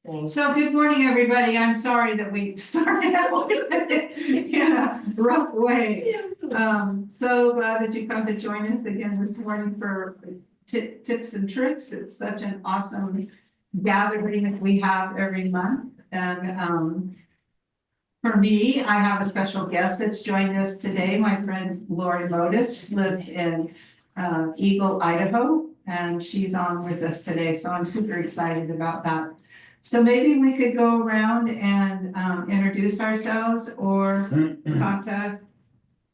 So good morning, everybody. I'm sorry that we started out in a rough way. So glad that you come to join us again this morning for tips and tricks. It's such an awesome gathering that we have every month. And for me, I have a special guest that's joined us today. My friend Lori Lotus lives in Eagle, Idaho, and she's on with us today. So I'm super excited about that. So maybe we could go around and introduce ourselves, or contact.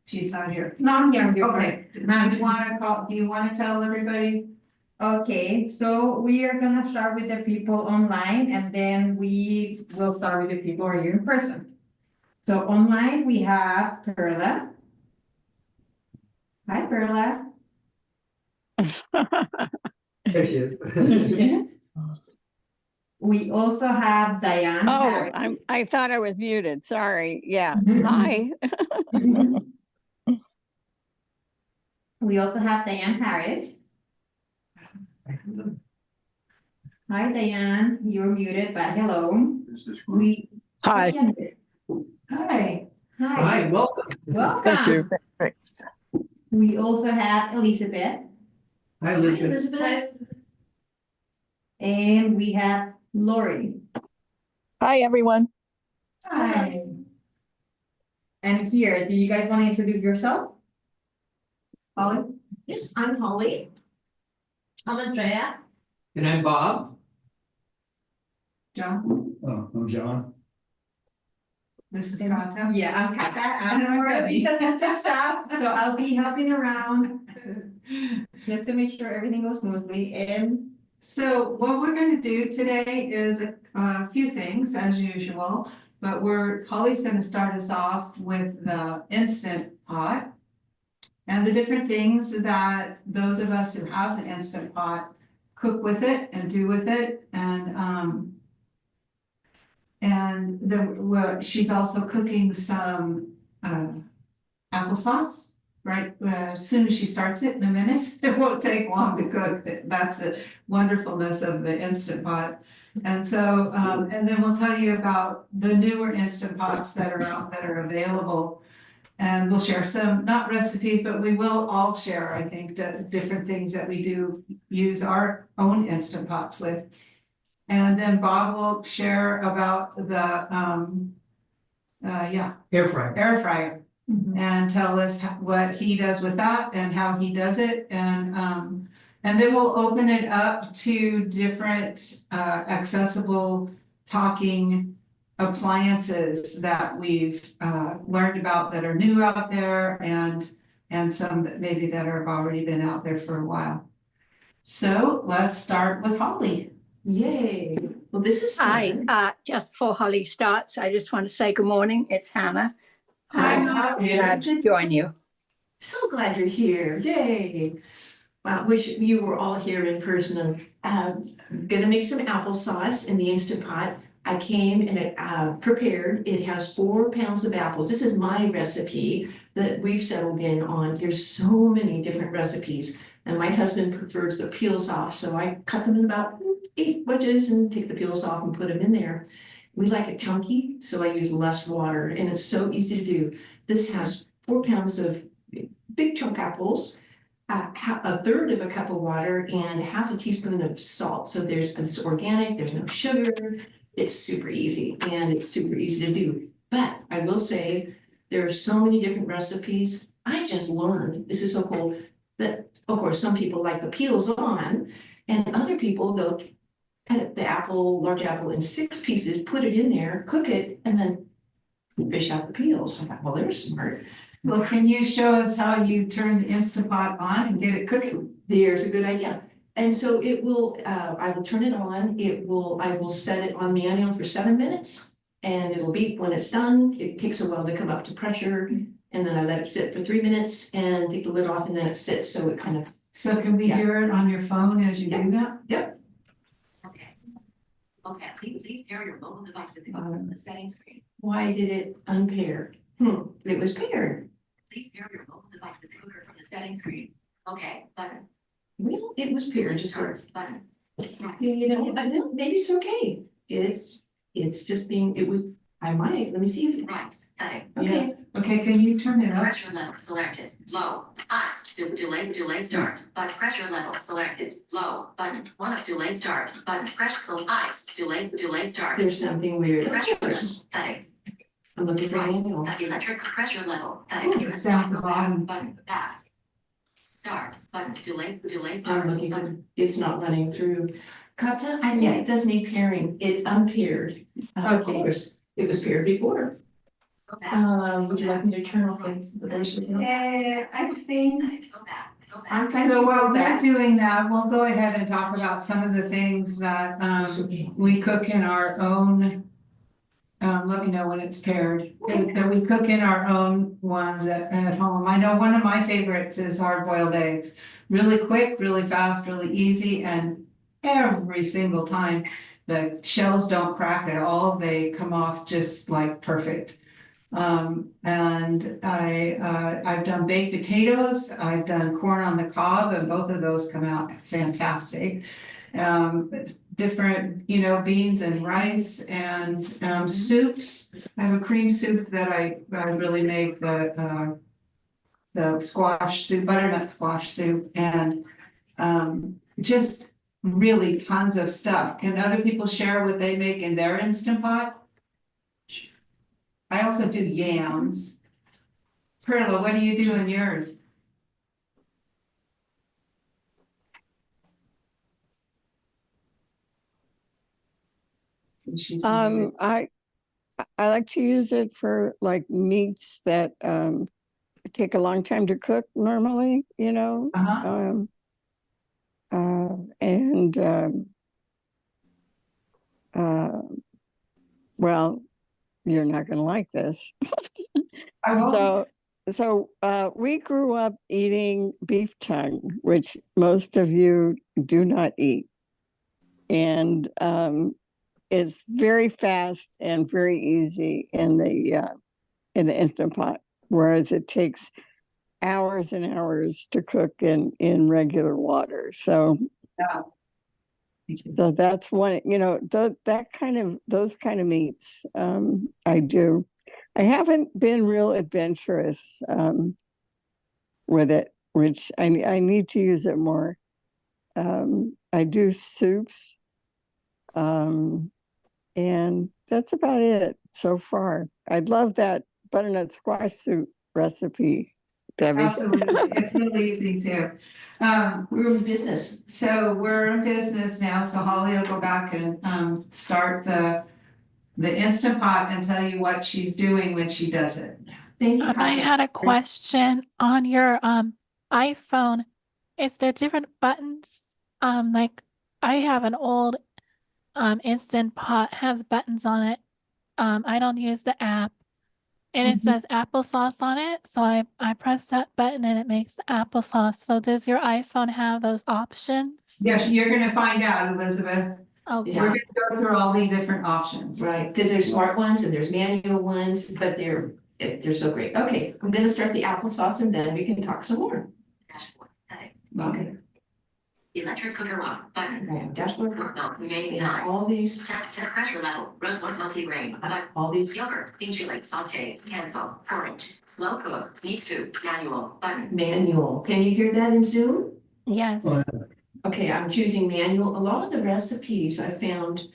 She's not here. No, I'm here. Okay. Do you want to tell everybody? Okay, so we are gonna start with the people online, and then we will start with the people who are here in person. So online, we have Perla. Hi, Perla. There she is. We also have Diane. Oh, I thought I was muted. Sorry. Yeah. Hi. We also have Diane Harris. Hi, Diane. You're muted, but hello. Hi. Hi. Hi, welcome. Welcome. Thank you. Thanks. We also have Elizabeth, Hi, Elizabeth. and we have Lori. Hi, everyone. Hi. And here, do you guys want to introduce yourself? Holly? Yes, I'm Holly. I'm Andrea. And I'm Bob. John? Oh, I'm John. This is Kata. Yeah, I'm Kata. And I'm I'm Debbie. the staff, so I'll be helping around just to make sure everything goes smoothly. And So what we're going to do today is a few things as usual, but Holly's going to start us off with the Instant Pot and the different things that those of us who have the Instant Pot cook with it and do with it. She's also cooking some applesauce. Right, as soon as she starts it in a minute, it won't take long to cook. That's the wonderfulness of the Instant Pot. And so, and then we'll tell you about the newer Instant Pots that are out that are available. And we'll share some, not recipes, but we will all share, I think, different things that we do use our own Instant Pots with. And then Bob will share about the, Air fryer. air fryer. And tell us what he does with that and how he does it. And then we'll open it up to different accessible talking appliances that we've learned about that are new out there, and some that maybe that have already been out there for a while. So let's start with Holly. Yay. Well, this is Hi, fun. just before Holly starts, I just want to say good morning. It's Hannah. Hi. Glad to join you. So glad you're here. Yay. Wow, wish you were all here in person. I'm gonna make some applesauce in the Instant Pot. I came and it prepared. It has 4 pounds of apples. This is my recipe that we've settled in on. There's so many different recipes, and my husband prefers the peels off, so I cut them in about 8 wedges and take the peels off and put them in there. We like it chunky, so I use less water, and it's so easy to do. This has 4 pounds of big chunk apples, a third of a cup of water, and half a teaspoon of salt. So it's organic, there's no sugar. It's super easy, and it's super easy to do. But I will say, there are so many different recipes. I just learned, this is so cool, that of course, some people like the peels on, and other people, they'll cut the large apple in 6 pieces, put it in there, cook it, and then fish out the peels. I thought, well, they're smart. Well, can you show us how you turn the Instant Pot on and get it cooking? There's a good idea. And so it will, I will turn it on. I will set it on manual for 7 minutes, and it'll beep when it's done. It takes a while to come up to pressure, and then I let it sit for 3 minutes and take the lid off, and then it sits, so it kind of. So can we hear it on your phone as you do that? Yep. Okay, please pair your mobile device with the cooker from the settings screen. Why did it unpair? It was paired. Please pair your mobile device with the cooker from the settings screen. Okay, button. Well, it was paired, just Start button. you know, I think maybe it's okay. it's just being, I might, let me see if it. Rice, heading. Okay, Okay, can you turn it up? Pressure level selected, low, ice, delay start, but pressure level selected, low, button, 1 of delay start, button, pressure ice, delay start. there's something weird. Pressure level, heading. I'm looking for Rice, manual. electric pressure level, Ooh, heading. it's down at the Go back, bottom. button, back. Start, button, delay I'm start, looking button. for, it's not running through. Kata, I think it does need pairing, it unpaired. Of Okay. course, it was paired before. Go back. Would you like me to turn off the version? I think Go back, go back. I'm trying So to while go they're back. doing that, we'll go ahead and talk about some of the things that we cook in our own. Let me know when it's paired, that we cook in our own ones at home. I know one of my favorites is hard boiled eggs. Really quick, really fast, really easy, and every single time the shells don't crack at all, they come off just like perfect. And I've done baked potatoes, I've done corn on the cob, and both of those come out fantastic. Different, beans and rice and soups. I have a cream soup that I really make, the squash soup, butternut squash soup, and just really tons of stuff. Can other people share what they make in their Instant Pot? I also do yams. Perla, what do you do in yours? I like to use it for like meats that take a long time to cook normally, Uh-huh. and well, you're not gonna like this. I will. So we grew up eating beef tongue, which most of you do not eat. And it's very fast and very easy in the Instant Pot, whereas it takes hours and hours to cook in regular water. So Yeah. so that's one, those kind of meats I do. I haven't been real adventurous with it, which I need to use it more. I do soups, and that's about it so far. I'd love that butternut squash soup recipe, Debbie. Absolutely, it's really easy too. We're in business. So we're in business now, so Holly will go back and start the Instant Pot and tell you what she's doing when she does it. Thank you, I Katya. had a question on your iPhone. Is there different buttons? Like I have an old Instant Pot has buttons on it. I don't use the app. And it says applesauce on it. So I press that button and it makes the applesauce. So does your iPhone have those options? Yes, you're gonna find out, Elizabeth. Okay. We're gonna go through all the different options. Right, because there's smart ones and there's manual ones, but they're so great. Okay, I'm gonna start the applesauce and then we can talk some more. Dashboard, heading. Okay. Electric cooker off, button. Okay, dashboard. Work mode, remaining And time. all these, Tap to pressure level, rosewood multigrain, but all these yogurt, bean chili, saute, cancel, porridge, slow cook, needs to, manual, button. manual. Can you hear that in Zoom? Yes. Okay, I'm choosing manual. A lot of the recipes I found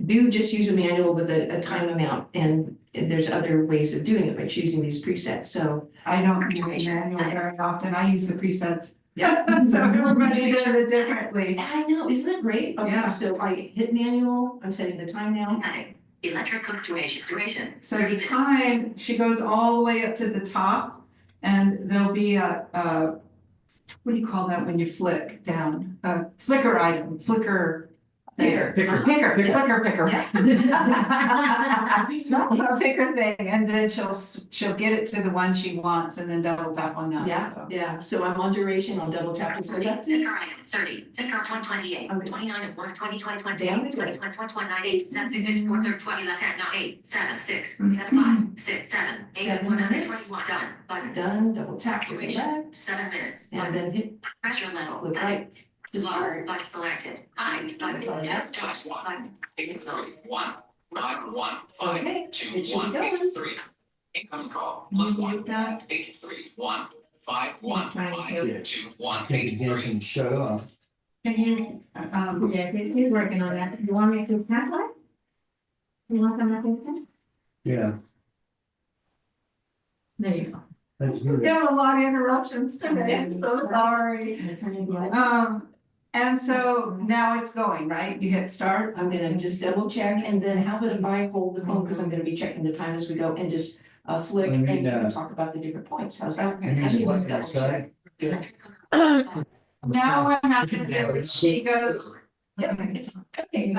do just use a manual with a time amount, and there's other ways of doing it by choosing these presets. So I don't use manual very often, I use the presets. yeah. So everybody does it differently. I know, isn't that great? Okay, Yeah. so I hit manual, I'm setting the time now. Heading. Electric cook duration. So 30 the minutes. time, she goes all the way up to the top, and there'll be a what do you call that when you flick down? A flicker item, flicker. Picker. Picker. Yeah. A picker thing, and then she'll get it to the one she wants and then double tap on that. Yeah, so. yeah, so I'm on duration, I'll double tap and say 30, that. picker item, 30, picker 2028, Okay. 29 of 4, 20, 20, Damn 20, it. 20, 20, 29, 8, 7, 6, 4, 30, 20, 10, 8, 7, 6, 7, 5, 6, 7, 8, 7 121, done, button. Done, double tap to Duration. select, 7 minutes, and button. then hit Pressure level, flip heading. right. To start. Button selected. Hide button. Text box button. 5 it should be going. Incoming call. You mute that? 831 I'm trying to- Can shut off. Can you, Yeah, he's working on that. You want me to pass that? You want some of this? Yeah, There you go. that's we good. have a lot of interruptions today, so sorry. And so now it's going, right? You hit start? I'm gonna just double check, and then how about if I hold the phone, because I'm gonna be checking the time as we go, and just flick, I and mean, you can talk about the different points, how's that? Okay. And I you just want double to check. Now what happens is she goes, Yeah, it's okay.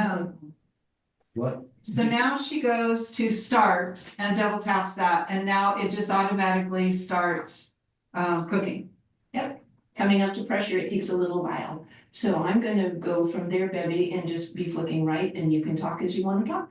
What? so now she goes to start and double taps that, and now it just automatically starts cooking. Coming up to pressure, it takes a little while, so I'm gonna go from there, Bevy, and just be flicking right, and you can talk as you wanna talk.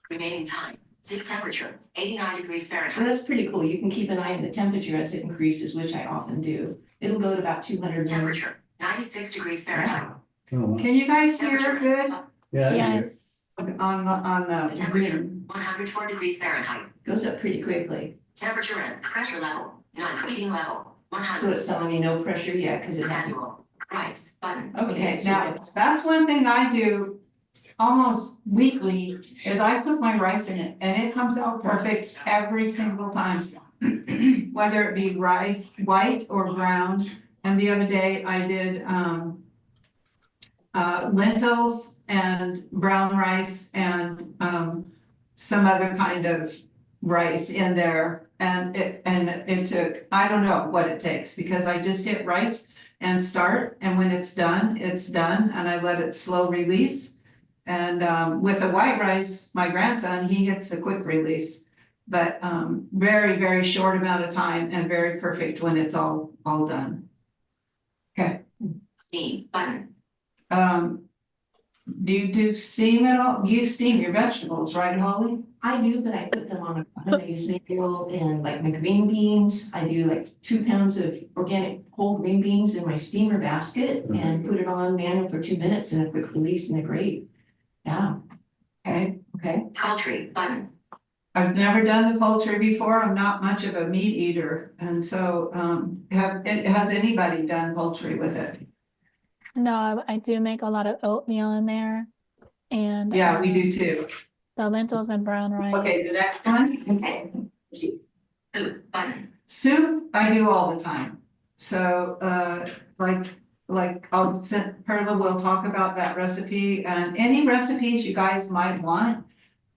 Remaining time. Zip temperature 89 degrees And Fahrenheit. that's pretty cool, you can keep an eye on the temperature as it increases, which I often do. It'll go to about 200. Temperature 96 degrees Fahrenheit. Oh, Can you guys hear Temperature. good yeah. Yes. on the Temperature Zoom? 104 degrees Fahrenheit. Goes up pretty quickly, Temperature and pressure level. Non-heating level. so 100. it's telling me no pressure yet, cause it hasn't. Manual. Rice button. Okay, Okay, now, that's one thing I do almost weekly, is I put my rice in it, and it comes out perfect every single time. Whether it be rice, white or brown, and the other day I did, lentils and brown rice and, some other kind of rice in there. And it took, I don't know what it takes, because I just hit rice and start, and when it's done, and I let it slow release. And with the white rice, my grandson, he gets the quick release. But very, very short amount of time and very perfect when it's all done. Okay, Steam button. do you do steam at all? You steam your vegetables, right, Holly? I do, but I put them on a bun. I use maple oil and like my green beans. I do like 2 pounds of organic whole green beans in my steamer basket and put it on manual for 2 minutes and a quick release, and they're great. Yeah, Okay, okay. Poultry button. I've never done the poultry before. I'm not much of a meat eater, and so has anybody done poultry with it? No, I do make a lot of oatmeal in there. And Yeah, we do too. the lentils and brown rice. Okay, the next one. Okay. Soup button. Soup, I do all the time. So, like I'll send, Perla will talk about that recipe, and any recipes you guys might want.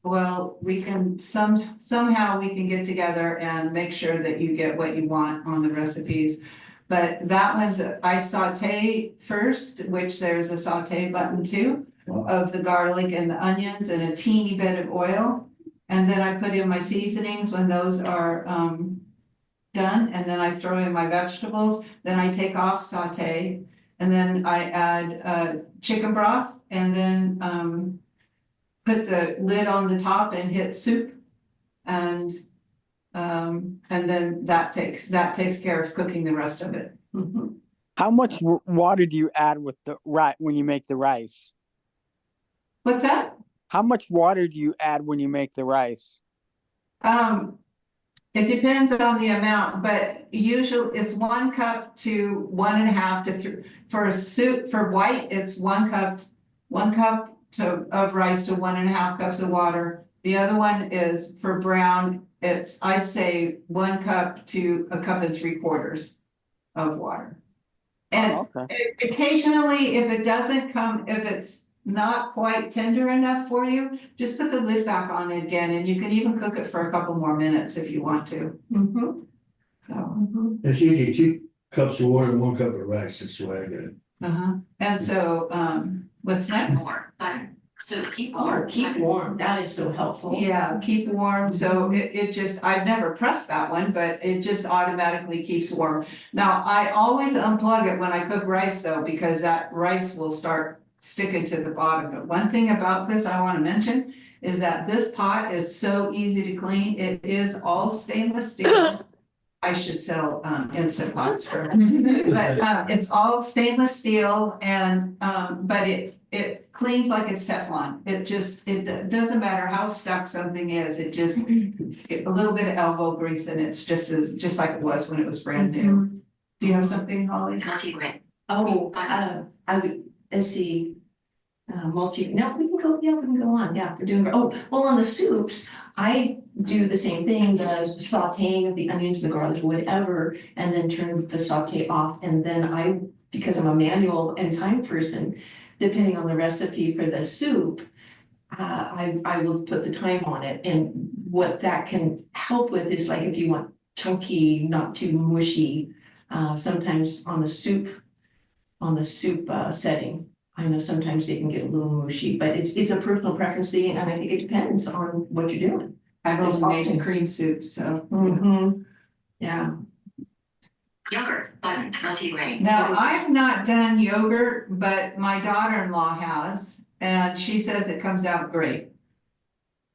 Well, we can somehow we can get together and make sure that you get what you want on the recipes. But that one's, I saute first, which there's a saute button too, of the garlic and the onions and a teeny bit of oil. And then I put in my seasonings when those are done, and then I throw in my vegetables, then I take off saute. And then I add chicken broth, and then put the lid on the top and hit soup. And then that takes care of cooking the rest of it. Mhm. How much water do you add with the when you make the rice? What's that? How much water do you add when you make the rice? It depends on the amount, but usually it's 1 cup to 1.5 to 3. For a soup, for white, it's 1 cup of rice to 1.5 cups of water. The other one is for brown, it's, I'd say 1 cup to 1.75 cups of water. And Okay. occasionally, if it doesn't come, if it's not quite tender enough for you, just put the lid back on it again, and you can even cook it for a couple more minutes if you want to. So, It's usually 2 cups of water and 1 cup of rice, that's the way I get it. and so, what's next? Warm button. Soup keep Or warm. keep warm, that is so helpful. Yeah, keep warm, so it just, I've never pressed that one, but it just automatically keeps warm. Now, I always unplug it when I cook rice though, because that rice will start sticking to the bottom. But one thing about this I wanna mention is that this pot is so easy to clean. It is all stainless steel. I should sell InstaPots for, but it's all stainless steel and but it cleans like it's Teflon. It doesn't matter how stuck something is, it just a little bit of elbow grease and it's just like it was when it was brand new. Do you have something, Holly? Multi-grain. Oh, I would, let's see. No, we can go on, yeah, we're doing, oh, well, on the soups, I do the same thing, the sauteing of the onions, the garlic, whatever, and then turn the saute off, and then because I'm a manual and time person, depending on the recipe for the soup, I will put the time on it, and what that can help with is like if you want chunky, not too mushy, sometimes on the soup setting. I know sometimes they can get a little mushy, but it's a personal preference thing, and I think it depends on what you're doing. I've There's only made options. cream soup, so. Yeah. Yogurt, button, multi-grain. Now, I've not done yogurt, but my daughter-in-law has, and she says it comes out great.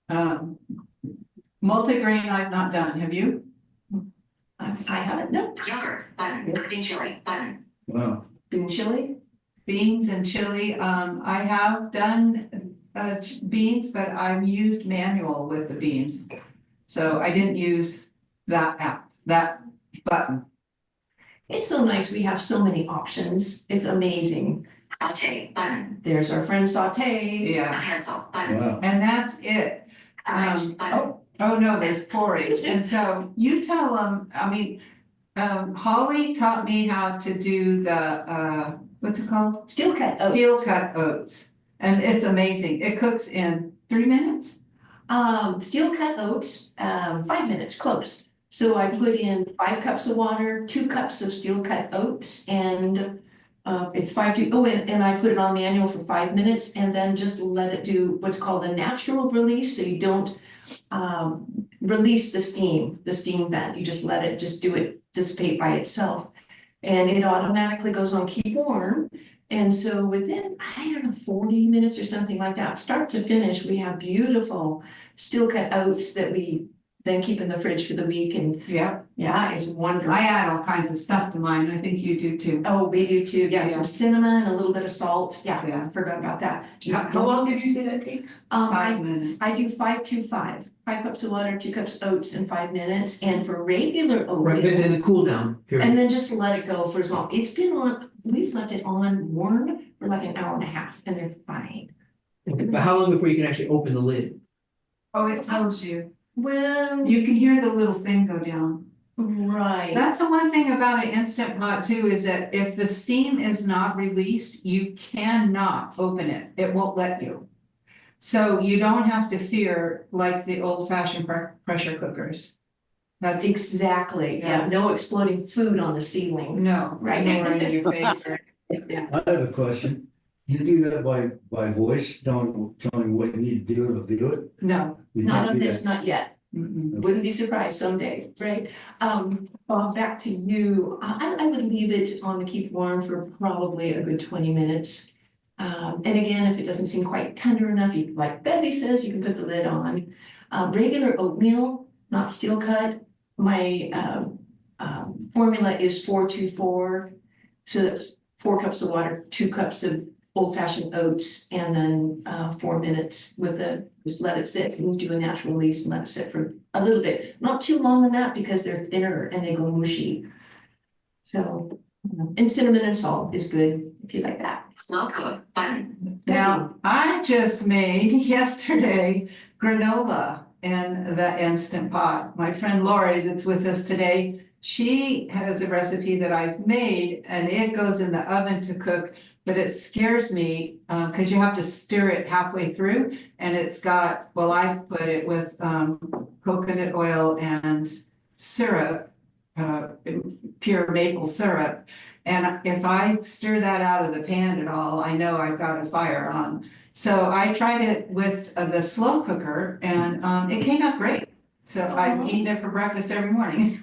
Multigrain I've not done, have you? I haven't, no, Yogurt, button, green chili, button. Wow. been chili. Beans and chili, I have done beans, but I've used manual with the beans. So I didn't use that app, that button. It's so nice, we have so many options, it's amazing. Saute, button. There's our friend Saute. Yeah, Cancel, button. Wow. and that's it. Porridge, button. Oh, no, there's porridge, and so you tell them, I mean, Holly taught me how to do the, what's it called? Steel cut oats. Steel cut oats, and it's amazing, it cooks in 3 minutes? Steel cut oats, 5 minutes, close. So I put in 5 cups of water, 2 cups of steel cut oats, and it's 5 to, and I put it on manual for 5 minutes and then just let it do what's called a natural release, so you don't release the steam vent, you just let it just do it dissipate by itself. And it automatically goes on keep warm. And so within, I don't know, 40 minutes or something like that, start to finish, we have beautiful steel cut oats that we then keep in the fridge for the week, and Yeah, yeah, it's wonderful. I add all kinds of stuff to mine, I think you do too. Oh, we do too, yeah, Yeah. some cinnamon, a little bit of salt, yeah, Yeah. I forgot about that. How long did you say that takes? 5 minutes. I do 5-2-5, 5 cups of water, 2 cups oats in 5 minutes, and for regular Right, oatmeal. and the cool down period. And then just let it go for as long, it's been on, we've left it on warm for like an hour and a half, and they're fine. But how long before you can actually open the lid? Oh, it tells you, Well, you can hear the little thing go down. right, That's the one thing about an Instant Pot too, is that if the steam is not released, you cannot open it, it won't let you. So you don't have to fear like the old fashioned pressure cookers. That's, exactly, yeah, no exploding food on the ceiling. no, Right. nowhere in your face, or, yeah. I have a question. You do that by voice, telling what you need to do to do it? No. You Not can't on do this, not yet. Mm-mm. Wouldn't be surprised someday, right? Bob, back to you. I would leave it on the keep warm for probably a good 20 minutes. And again, if it doesn't seem quite tender enough, you, like Betty says, you can put the lid on. Regular oatmeal, not steel cut, my formula is 4-2-4. So that's 4 cups of water, 2 cups of old-fashioned oats, and then 4 minutes with just let it sit and do a natural release and let it sit for a little bit. Not too long on that because they're thinner and they go mushy. So, and cinnamon and salt is good if you like that. Slow cook, button. Now, I just made yesterday granola in the Instant Pot. My friend Lori that's with us today, she has a recipe that I've made and it goes in the oven to cook, but it scares me because you have to stir it halfway through, and it's got, well, I put it with coconut oil and syrup, pure maple syrup. And if I stir that out of the pan at all, I know I've got a fire on. So I tried it with the slow cooker and it came out great. So I'm eating it for breakfast every morning.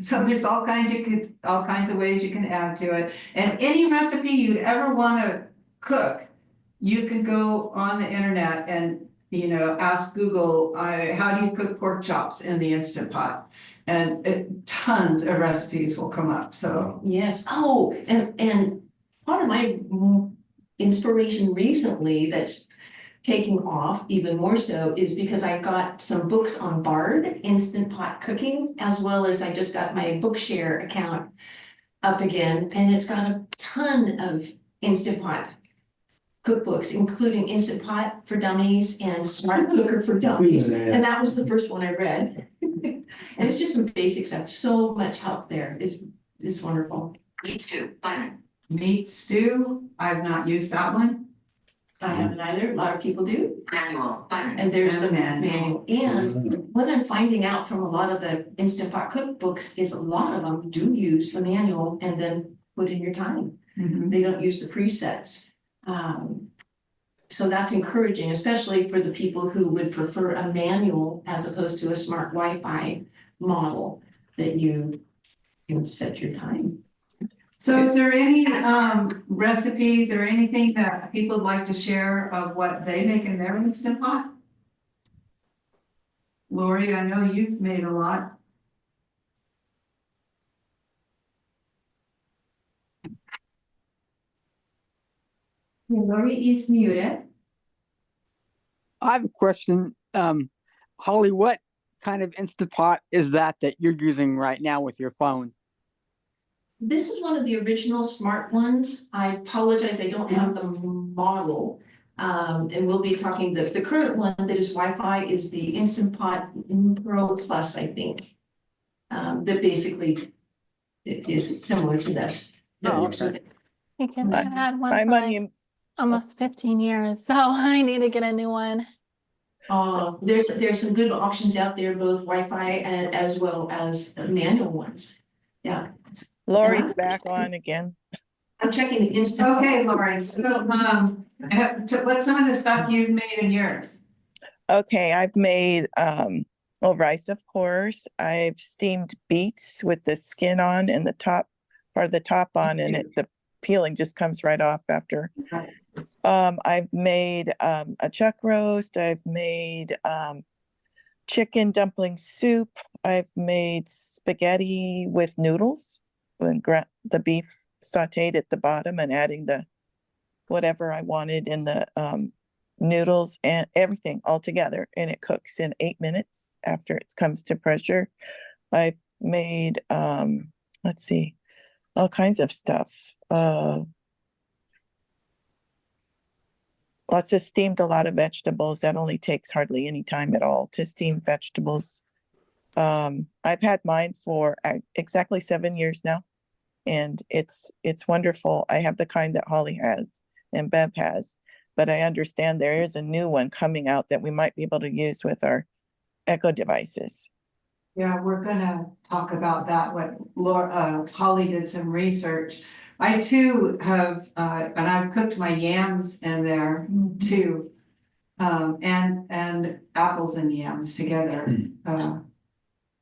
So there's all kinds of ways you can add to it. And any recipe you'd ever want to cook, you can go on the internet and, ask Google, how do you cook pork chops in the Instant Pot? tons of recipes will come up, so. Yes, oh, and part of my inspiration recently that's taking off even more so is because I got some books on Bard, Instant Pot cooking, as well as I just got my Bookshare account up again, and it's got a ton of Instant Pot cookbooks, including Instant Pot for Dummies and Smart Cooker for Dummies, and that was the first one I read. And it's just some basic stuff, so much help there, it's wonderful. Meat stew button. Meat stew, I've not used that one. I haven't either, a lot of people do, Manual button. and there's the And manual, and what I'm finding out from a lot of the Instant Pot cookbooks is a lot of them do use the manual and then put in your time. Mhm. They don't use the presets. So that's encouraging, especially for the people who would prefer a manual as opposed to a smart Wi-Fi model that you can set your time. So is there any recipes or anything that people would like to share of what they make in their Instant Pot? Lori, I know you've made a lot. Lori is muted. I have a question. Holly, what kind of Instant Pot is that you're using right now with your phone? This is one of the original smart ones. I apologize, I don't have the model. And we'll be talking, the current one that is Wi-Fi is the Instant Pot Pro Plus, I think. That basically is similar to this. That Oh, works with it. Because I had one I'm for on like you. almost 15 years, so I need to get a new one. There's some good options out there, both Wi-Fi and as well as manual ones. Yeah, Lori's back on again. I'm checking the Instant. Okay, Lori, so what's some of the stuff you've made in yours? Okay, I've made well, rice, of course. I've steamed beets with the skin on and the top part of the top on, and the peeling just comes right off after. I've made a chuck roast. I've made chicken dumpling soup. I've made spaghetti with noodles, and the beef sauteed at the bottom and adding the whatever I wanted in the noodles and everything all together, and it cooks in 8 minutes after it comes to pressure. I've made let's see, all kinds of stuff. Lots of steamed, a lot of vegetables. That only takes hardly any time at all to steam vegetables. I've had mine for exactly 7 years now, and it's wonderful. I have the kind that Holly has and Bev has, but I understand there is a new one coming out that we might be able to use with our Echo devices. Yeah, we're gonna talk about that, what Holly did some research. I too have, and I've cooked my yams in there too. And apples and yams together.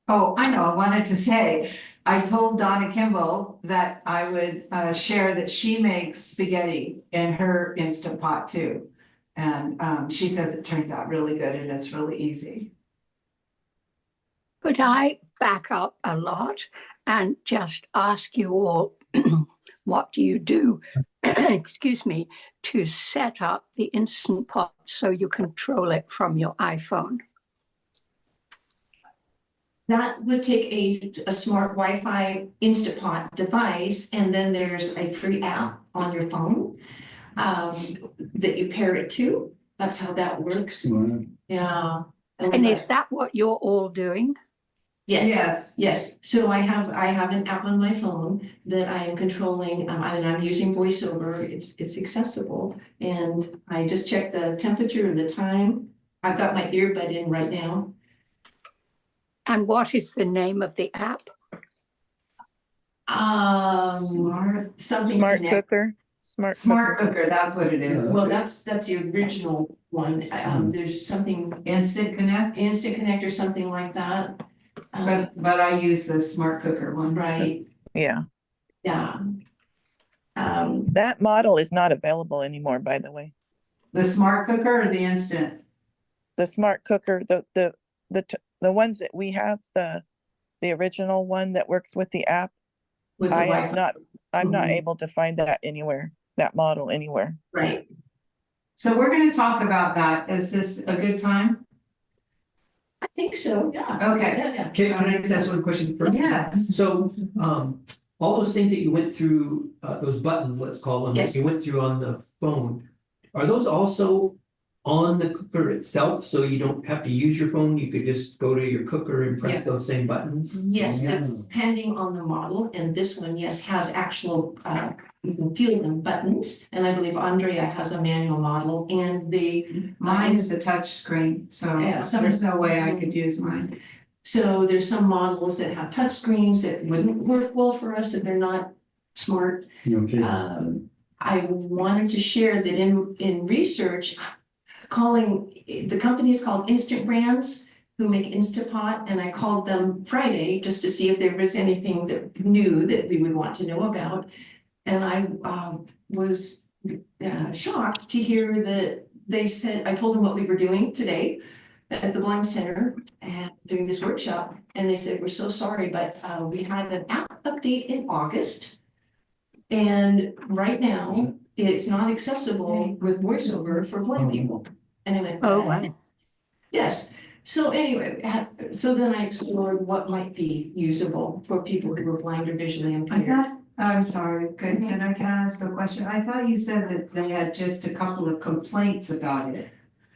Oh, I know, I wanted to say, I told Donna Kimball that I would share that she makes spaghetti in her Instant Pot too. And she says it turns out really good and it's really easy. Could I back up a lot and just ask you all, what do you do, excuse me, to set up the Instant Pot so you control it from your iPhone? That would take a smart Wi-Fi Instapot device, and then there's a free app on your phone that you pair it to. That's how that works. Yeah. And is that what you're all doing? Yes. So I have an app on my phone that I am controlling. I'm using VoiceOver. It's accessible, and I just check the temperature and the time. I've got my earbud in right now. And what is the name of the app? Something Smart Connect. cooker. Smart cooker, that's what it is. Well, that's the original one. There's something Instant Connect, Instant Connect or something like that. but I use the smart cooker one. Right. Yeah. Yeah. That model is not available anymore, by the way. The smart cooker or the instant? The smart cooker, the ones that we have, the the original one that works with the app. With the I Wi-Fi, am not, I'm not Mhm. able to find that anywhere, that model anywhere. right? So we're gonna talk about that. Is this a good time? I think so, yeah. Okay. Yeah. Can I just ask one question first? Yes. So, all those things that you went through, those buttons, let's call them, that Yes. you went through on the phone, are those also on the cooker itself, so you don't have to use your phone, you could just go to your cooker and press Yes. those same buttons? Yes, Yeah. depending on the model, and this one, yes, has actual, you can feel them buttons. And I believe Andrea has a manual model and Mine is a touch screen, so Yeah, some- there's no way I could use mine. so there's some models that have touch screens that wouldn't work well for us if they're not smart. Okay. I wanted to share that in research, the company is called Instant Brands, who make InstaPot, and I called them Friday just to see if there was anything that new that we would want to know about. And I was shocked to hear that they said, I told them what we were doing today at the Blind Center and doing this workshop, and they said, we're so sorry, but we had an app update in August. And right now, it's not accessible with voiceover for blind people. And I went, Oh, wow. yes. So anyway, so then I explored what might be usable for people who are blind or visually I impaired. thought, I'm sorry, can I ask a question? I thought you said that they had just a couple of complaints about it.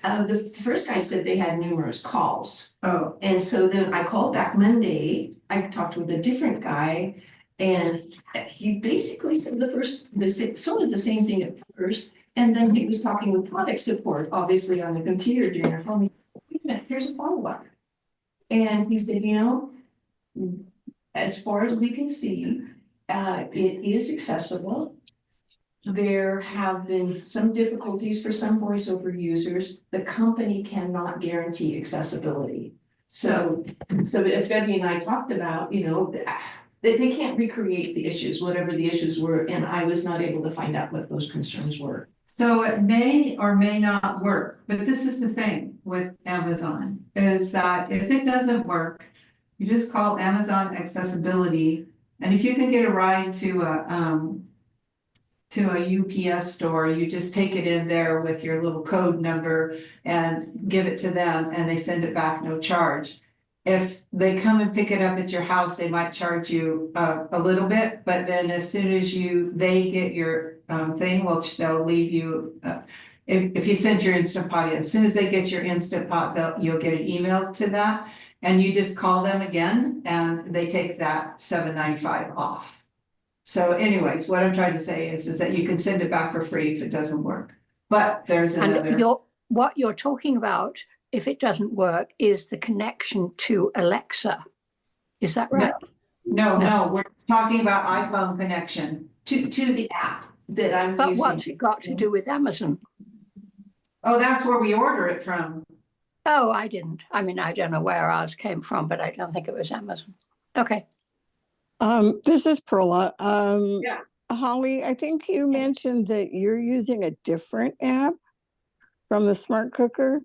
The first guy said they had numerous calls. Oh, And so then I called back Monday, I talked with a different guy. And he basically said sort of the same thing at first. And then he was talking with product support, obviously on the computer during our phone. Wait a minute, here's a follow-up. And he said, as far as we can see, it is accessible. There have been some difficulties for some voiceover users. The company cannot guarantee accessibility. So as Becky and I talked about, they can't recreate the issues, whatever the issues were, and I was not able to find out what those concerns were. so it may or may not work, but this is the thing with Amazon, is that if it doesn't work, you just call Amazon Accessibility, and if you can get a ride to a UPS store, you just take it in there with your little code number and give it to them, and they send it back no charge. If they come and pick it up at your house, they might charge you a little bit, but then as soon as they get your thing, which they'll leave you. If you send your InstaPot in, as soon as they get your InstaPot, you'll get an email to that. And you just call them again and they take that $7.95 off. So anyways, what I'm trying to say is that you can send it back for free if it doesn't work. But there's another. And what you're talking about, if it doesn't work, is the connection to Alexa. Is that right? No, we're talking about iPhone connection. To the app that I'm But using. what's it got to do with Amazon? Oh, that's where we order it from. Oh, I didn't. I mean, I don't know where ours came from, but I don't think it was Amazon. Okay. This is Perla. Yeah. Holly, I think you mentioned that you're using a different app from the smart cooker.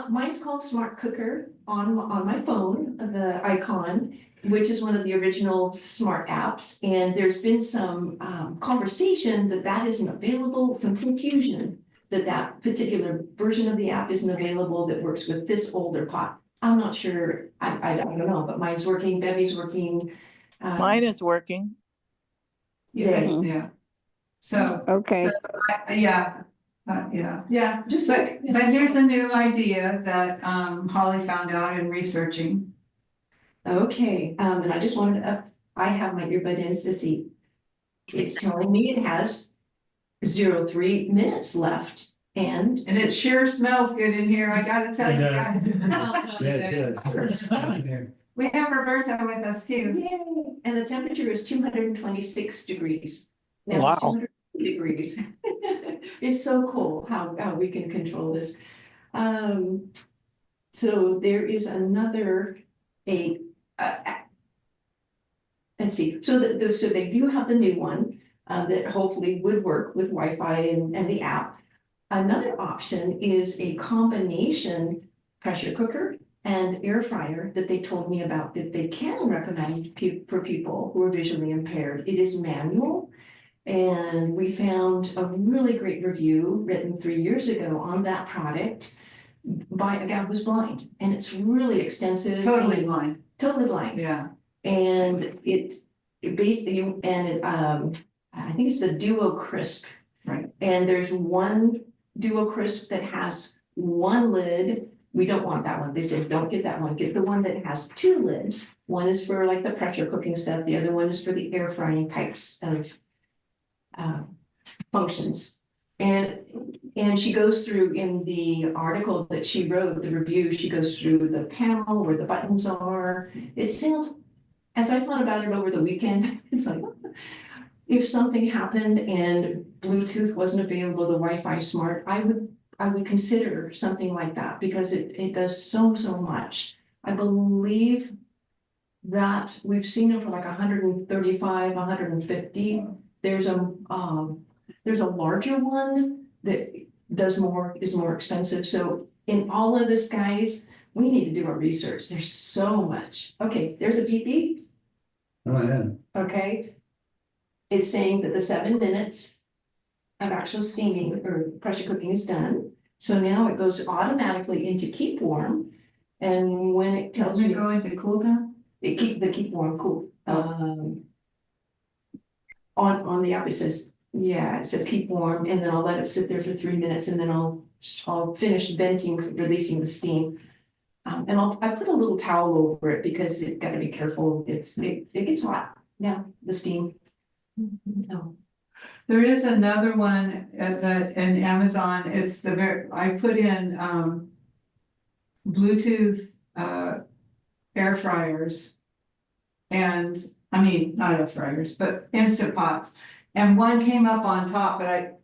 Mine's called Smart Cooker on my phone, the icon, which is one of the original smart apps. And there's been some conversation that isn't available, some confusion that particular version of the app isn't available that works with this older pot. I'm not sure, I don't know, but mine's working, Bevy's working. Mine is working. Yeah. So. Okay. Yeah, just like, but here's a new idea that Holly found out in researching. Okay, and I just wanted to, I have my earbud in to see. It's telling me it has 0.3 minutes left and. And it sure smells good in here, I gotta tell you guys. Yeah. We have Roberta with us too. Yay, and the temperature is 226 degrees. Now it's Wow. 200 degrees. It's so cool how we can control this. So there is another, let's see, so they do have the new one that hopefully would work with Wi-Fi and the app. Another option is a combination pressure cooker and air fryer that they told me about that they can recommend for people who are visually impaired. It is manual. And we found a really great review written 3 years ago on that product by a gal who's blind, and it's really extensive. Totally and- blind, Totally blind. yeah. And it basically, I think it's a Duo Crisp. Right. And there's one Duo Crisp that has one lid. We don't want that one. They said, don't get that one. Get the one that has two lids. One is for like the pressure cooking stuff. The other one is for the air frying types of functions. And she goes through in the article that she wrote, the review, she goes through the panel where the buttons are. It sounds, as I thought about it over the weekend, it's like, if something happened and Bluetooth wasn't available, the Wi-Fi smart, I would consider something like that because it does so much. I believe that we've seen it for like 135, 150. There's a larger one that is more expensive. So in all of this, guys, we need to do our research. There's so much. Okay, there's a beep beep. Oh, yeah. Okay. It's saying that the 7 minutes of actual steaming or pressure cooking is done. So now it goes automatically into keep warm. And when it tells Doesn't it you, go into cool down? they keep warm cool. On the app, it says, yeah, it says keep warm, and then I'll let it sit there for 3 minutes, and then I'll finish venting, releasing the steam. And I put a little towel over it because it gotta be careful. It gets hot. Yeah, the steam. No. There is another one that in Amazon, it's I put in Bluetooth air fryers. And I mean, not air fryers, but InstaPots. And one came up on top, but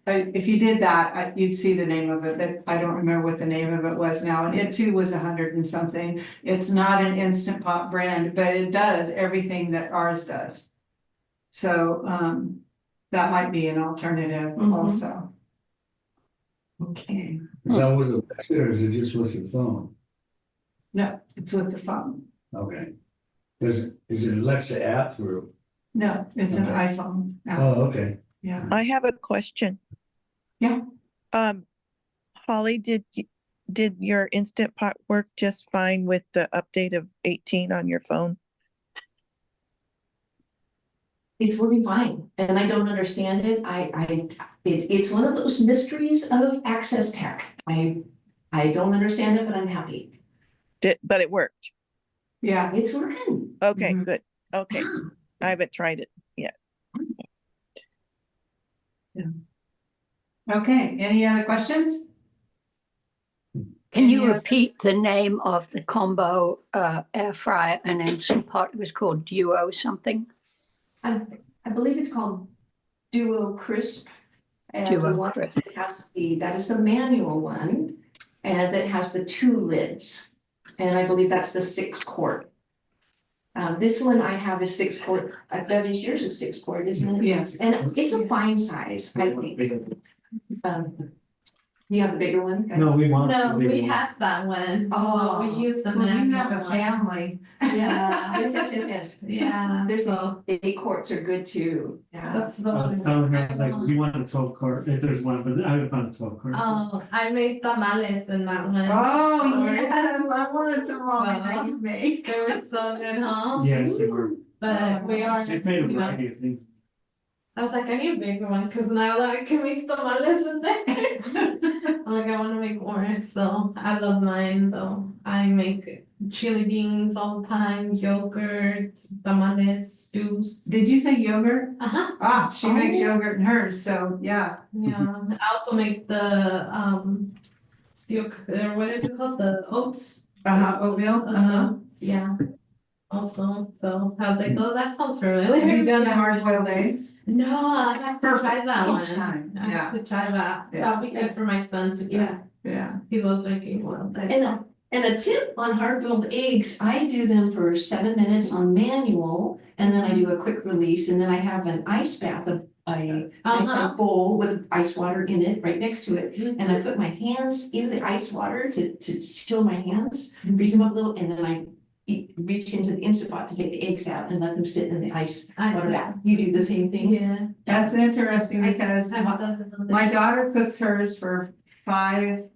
if you did that, you'd see the name of it, but I don't remember what the name of it was now. And it too was 100 and something. It's not an Instant Pot brand, but it does everything that ours does. So that might be an alternative also. Okay. Is that with the basket or is it just with your phone? No, it's with the phone. Okay. Is it Alexa app or? No, it's an Okay. iPhone app. Oh, okay. Yeah. I have a question. Yeah. Holly, did your Instant Pot work just fine with the update of 18 on your phone? It's working fine, and I don't understand it. It's one of those mysteries of access tech. I don't understand it, but I'm happy. But it worked. Yeah. It's working. Okay, Mhm. good. Okay. I haven't tried it yet. Okay, any other questions? Can you Any other- repeat the name of the combo air fryer and Instant Pot? It was called Duo something? I believe it's called Duo Crisp. And the Duo one Crisp. that is the manual one, and that has the 2 lids. And I believe that's the 6-quart. This one I have is 6-quart. I bet yours is 6-quart, isn't it? Yes. And it's a fine size, I think. You have the bigger one? No, we want. No, the big we one. have that one. Oh. So we use the Well, you have manual a one. family. Yeah. Yes. Yeah. There's so 8 quarts are good too. Yeah. that's the I one. was telling her, I was like, we want a 12 quart, if there's one, but I would find a 12 quart. Oh, I made tamales in that one. Oh, Or- yes, I wanted to that you make. They were so good, huh? Yes, they were. But we are, They've made a you know, variety of things. I was like, I need a bigger one, cause now that I can make tamales in there. I'm like, I wanna make more, so I love mine though. I make chili beans all the time, yogurt, tamales, stews. Did you say yogurt? Uh-huh, Ah, she makes Oh. yogurt in hers, so yeah. yeah. I also make the steel, or what is it called, the oats? Oatmeal, Yeah. Also, so I was like, oh, that sounds familiar. Have you done the hard boiled eggs? No, I have to try that one. Each time, I have to try that. Yeah. That'll be good for my son to try. Yeah. He loves drinking boiled eggs. And a tip on hard-boiled eggs, I do them for 7 minutes on manual, and then I do a quick release, and then I have an ice bath of a nice Uh-huh. bowl with ice water in it, right next to it. And I put my hands in the ice water to chill my hands, freeze them up a little, and then I reach into the Instapot to take the eggs out and let them sit in the ice water bath. You do the same thing? Yeah. That's interesting because I've done it all my day. daughter cooks hers for 5,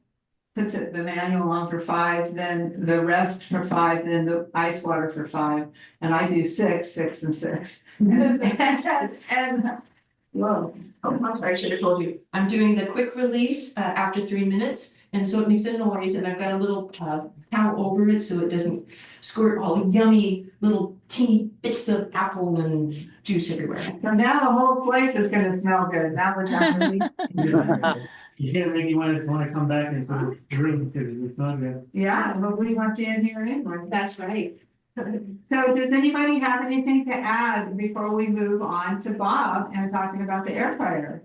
puts it the manual on for 5, then the rest for 5, then the ice water for 5, and I do 6, 6, and 6. And whoa, I should have told you. I'm doing the quick release after 3 minutes, and so it makes a noise, and I've got a little towel over it so it doesn't squirt all yummy little teeny bits of apple and juice everywhere. So now the whole place is gonna smell good. Now we're done. You didn't make me wanna come back into the room because it's not good. Yeah, but we want you in here anyway. That's right. So does anybody have anything to add before we move on to Bob and talking about the air fryer?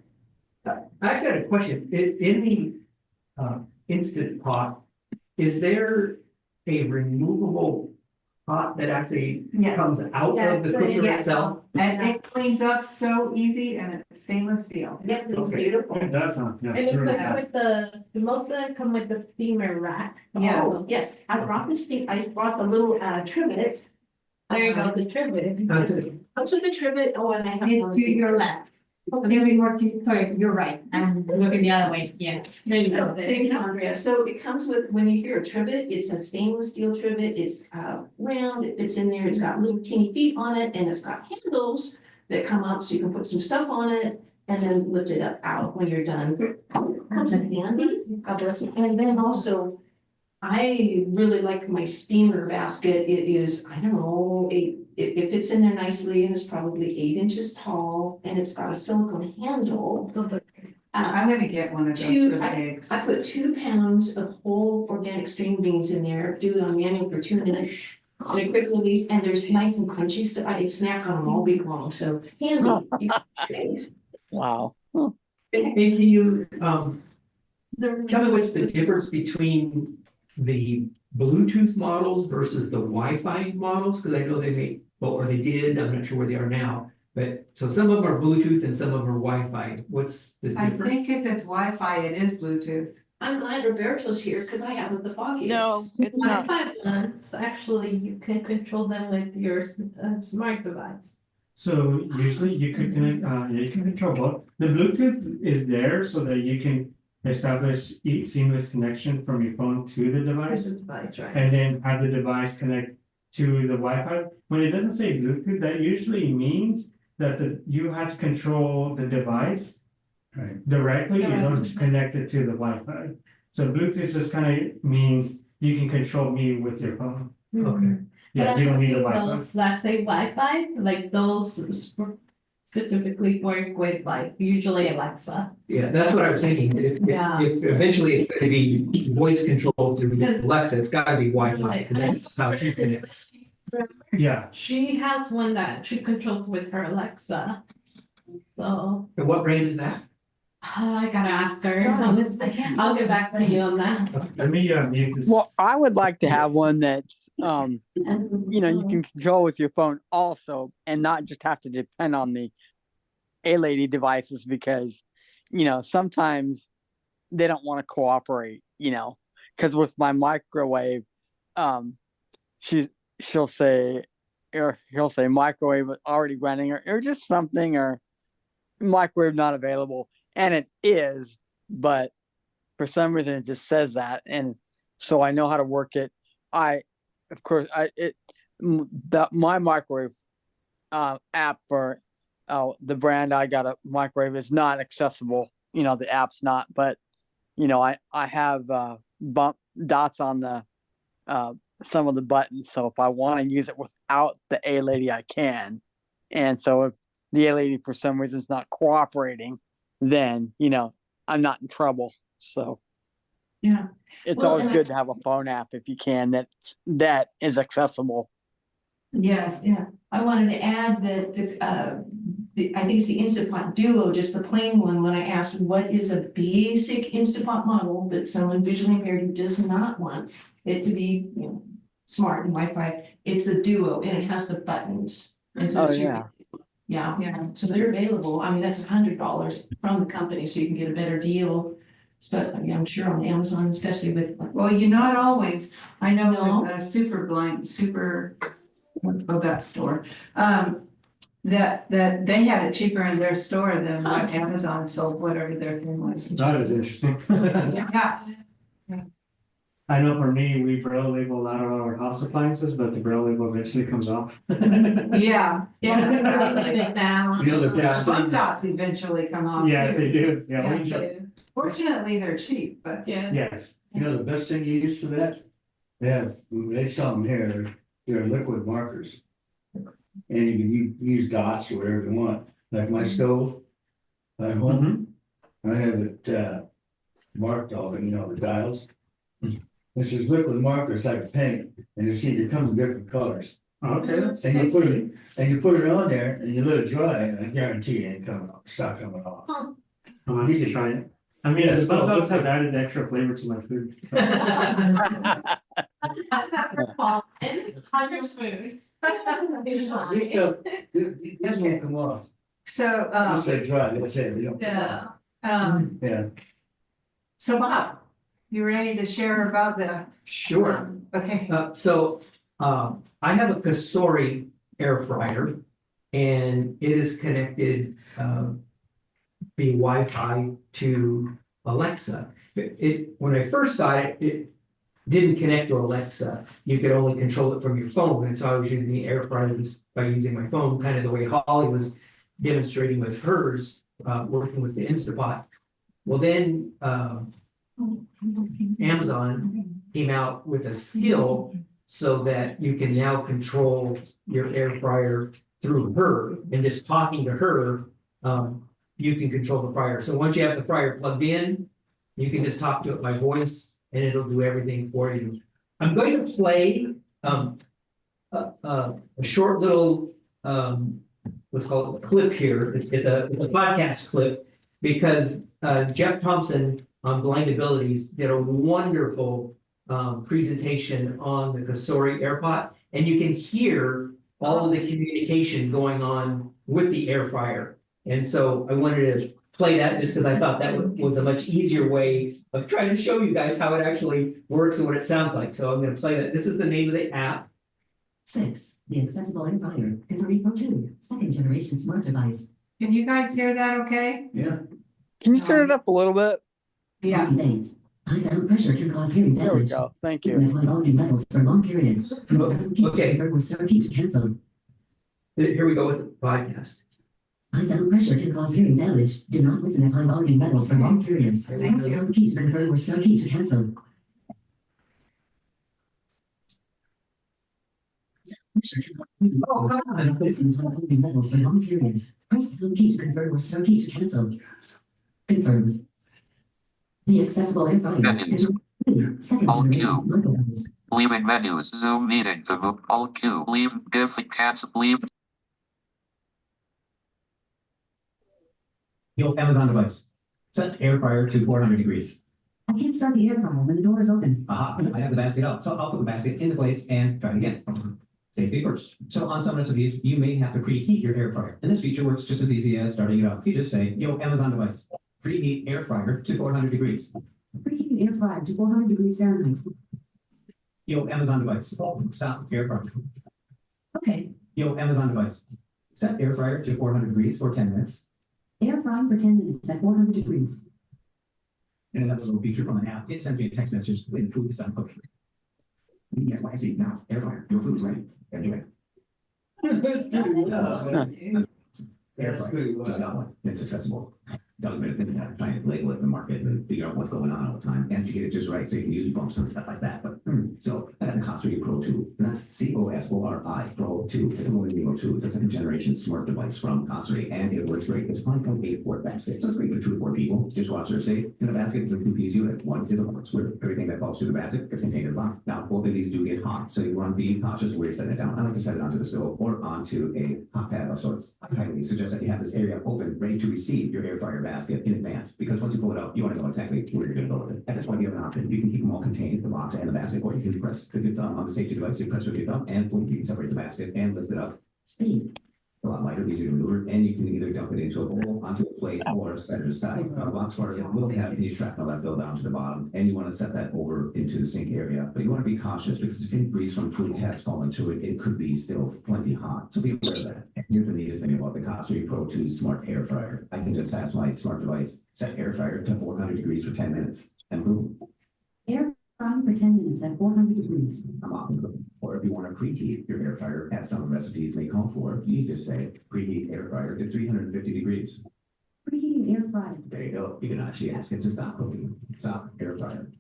I actually had a question. In the Instant Pot, is there a removable pot that actually Yes. comes out of the cooker Yes. itself? And it cleans up so easy and it's stainless steel. Yep, it's Okay. beautiful. That's not, yeah. And it really comes with most of them come with the steamer rack. Yes. Oh, yes, I brought I brought the little trivet. There you go, the trivet. Okay. Comes with the trivet, oh, and I have. It's one to too. your left. Maybe more to, sorry, you're right. I'm looking the other way. Yeah. There you go. Thank you, Andrea. So it comes with, when you hear a trivet, it's a stainless steel trivet, it's round, it fits in there, it's got little teeny feet on it, and it's got handles that come up so you can put some stuff on it and then lift it up out when you're done. It comes in handy, God bless you. And then also, I really like my steamer basket. It is, I don't know, it fits in there nicely and it's probably 8 inches tall and it's got a silicone handle. I'm gonna get one of those for the eggs. I put 2 pounds of whole organic string beans in there, do it on manual for 2 minutes. And a quick release, and there's nice and crunchy stuff. I can snack on them all week long, so handy. Wow. And can you tell me what's the difference between the Bluetooth models versus the Wi-Fi models? Because I know they make, well, or they did, I'm not sure where they are now. But so some of them are Bluetooth and some of them are Wi-Fi. What's the I difference? think if it's Wi-Fi, it is Bluetooth. I'm glad Roberto's here because I have what the fog is. No, it's not. Actually, you can control them with your smart device. So usually you could connect, you can control both. The Bluetooth is there so that you can establish seamless connection from your phone to the device. Device, right? And then have the device connect to the Wi-Fi. When it doesn't say Bluetooth, that usually means that you have to control the device directly in order to connect it to the Wi-Fi. So Bluetooth just kind of means you can control me with your phone. Okay. Yeah, you don't need a Wi-Fi. Those that say Wi-Fi, like those specifically work with like usually Alexa. Yeah, that's what I was thinking. If eventually it's gonna be voice controlled through Alexa, it's gotta be Wi-Fi, because that's how she connects. Yeah. She has one that she controls with her Alexa. So And what brand is that? I gotta ask her. I'll get back to you on that. Let me mute this. Well, I would like to have one that's, you can control with your phone also, and not just have to depend on the A-Lady devices because, sometimes they don't want to cooperate, because with my microwave, she'll say, or he'll say microwave already running or just something, or microwave not available. And it is, but for some reason it just says that. And so I know how to work it. My microwave app for the brand I got a microwave is not accessible. The app's not, but I have bump dots on the some of the buttons. So if I want to use it without the A-Lady, I can. And so if the A-Lady for some reason is not cooperating, then I'm not in trouble. So yeah, it's always good to have a phone app if you can that is accessible. Yes, Yeah, I wanted to add that I think it's the Instapot Duo, just the plain one, when I asked what is a basic Instapot model that someone visually impaired who does not want it to be, smart and Wi-Fi, it's a Duo and it has the buttons. And so Yeah, Yeah. so they're available. I mean, that's $100 from the company, so you can get a better deal. But I mean, I'm sure on Amazon, especially with like, Well, you not always, I know No. with that store, that they had it cheaper in their store than what Amazon sold, whatever their thing was. That is interesting. Yeah, I know for me, we braille label a lot of our house appliances, but the braille label eventually comes off. yeah. It down. You know, the Yeah. best Some thing, dots eventually come off. Yes, too. they do. Yeah, we Yeah. check. Fortunately, they're cheap, but. Yeah. Yes. you know, the best thing you use for that, they sell them here, they're liquid markers. And you can use dots or whatever you want, like my stove. At home, I have it, marked all the, the dials. This is liquid markers like paint, and you see it comes in different colors. Okay, that's And you put it on there and you let it dry, and I guarantee it ain't stop coming off. I'm gonna have to try it. I mean, Yeah, the bug so- dogs have added extra flavor to my food. Hundred spoon. This stuff, this won't come off, So, unless they dry, let's say, they don't. Yeah. Yeah, so Bob, you ready to share about the? Sure. Okay. I have a Kasori air fryer and it is connected via Wi-Fi to Alexa. When I first got it, it didn't connect to Alexa. You could only control it from your phone. And so I was using the air fryer by using my phone, kind of the way Holly was demonstrating with hers, working with the InstaPot. Well, then Amazon came out with a skill so that you can now control your air fryer through her, and just talking to her, you can control the fryer. So once you have the fryer plugged in, you can just talk to it by voice and it'll do everything for you. I'm going to play a short little let's call it a clip here. It's a podcast clip because Jeff Thompson on Blind Abilities did a wonderful presentation on the Kasori AirPot, and you can hear all of the communication going on with the air fryer. And so I wanted to play that just because I thought that was a much easier way of trying to show you guys how it actually works and what it sounds like. So I'm going to play that. This is the name of the app. 6. The accessible air fryer is a Repo 2, second generation smart device. Can you guys hear that okay? yeah. Can you turn it up a little bit? Yeah. 8. High sound pressure can cause hearing There we damage. go. Thank Even you. at high volume levels for long periods. Okay. Or start key to cancel. Here we go with the podcast. High sound pressure can cause hearing damage. Do not listen at high volume levels for long periods. Thank you. Start key to confirm or start key to cancel. Pressure can cause hearing damage. Do not listen at high volume levels for long periods. Press down key to confirm or start key to cancel. Confirm. The accessible air fryer is a second generation smart device. Leaving menus, Zoom meeting to move all queue, leave, give, cancel, leave. Your Amazon device. Set air fryer to 400 degrees. I can't start the air fryer when the door is open. Aha, I have the basket up, so I'll put the basket into place and try it again. Safety first. So on some recipes, you may have to preheat your air fryer. And this feature works just as easy as starting it up. You just say, yo, Amazon device, preheat air fryer to 400 degrees. Preheat air fryer to 400 degrees Fahrenheit. Yo, Amazon device, stop air fryer. Okay. Yo, Amazon device, set air fryer to 400 degrees for 10 minutes. Air frying for 10 minutes at 400 degrees. And another little feature from an app, it sends me a text message when the food is done cooking. Yes, why I see now, air fryer, your food is ready. Enjoy. That's pretty well. Air That's fryer, pretty well. just got one, it's accessible. Doesn't really think that, trying to label it in the market and figure out what's going on all the time and to get it just right so you can use bumps and stuff like that. But so I got the Kasori Pro 2, and that's COSORI Pro 2. It's a Repo 2. It's a second generation smart device from Kasori, and it works great. It's 5.8 quart basket, so it's great for 2 to 4 people. Dishwasher safe. In the basket is a 2-piece unit. One is a box where everything that falls through the basket gets contained in the box. Now both of these do get hot, so you want to be cautious where you set it down. I like to set it onto the stove or onto a hot pad of sorts. I highly suggest that you have this area open, ready to receive your air fryer basket in advance, because once you pull it out, you want to know exactly where you're going to go with it. At this point, you have an option. You can keep them all contained, the box and the basket, or you can press with your thumb on the safety device. You press with your thumb, and boom, you can separate the basket and lift it up. Speed. a lot lighter, easier to maneuver, and you can either dump it into a bowl, onto a plate, or set it aside. Box water will have any shrapnel that fell down to the bottom, and you want to set that over into the sink area. But you want to be cautious because if any grease from food has fallen to it, it could be still plenty hot. So be aware of that. And here's the neatest thing about the CHIA Pro 2 Smart Air Fryer. I can just ask my smart device, set air fryer to 400 degrees for 10 minutes, and boom. Air frying for 10 minutes at 400 degrees. I'm off and cooking. Or if you want to preheat your air fryer, as some recipes may call for, you just say preheat air fryer to 350 degrees. Preheating air fryer. There you go. You can actually ask it to stop cooking, stop air fryer.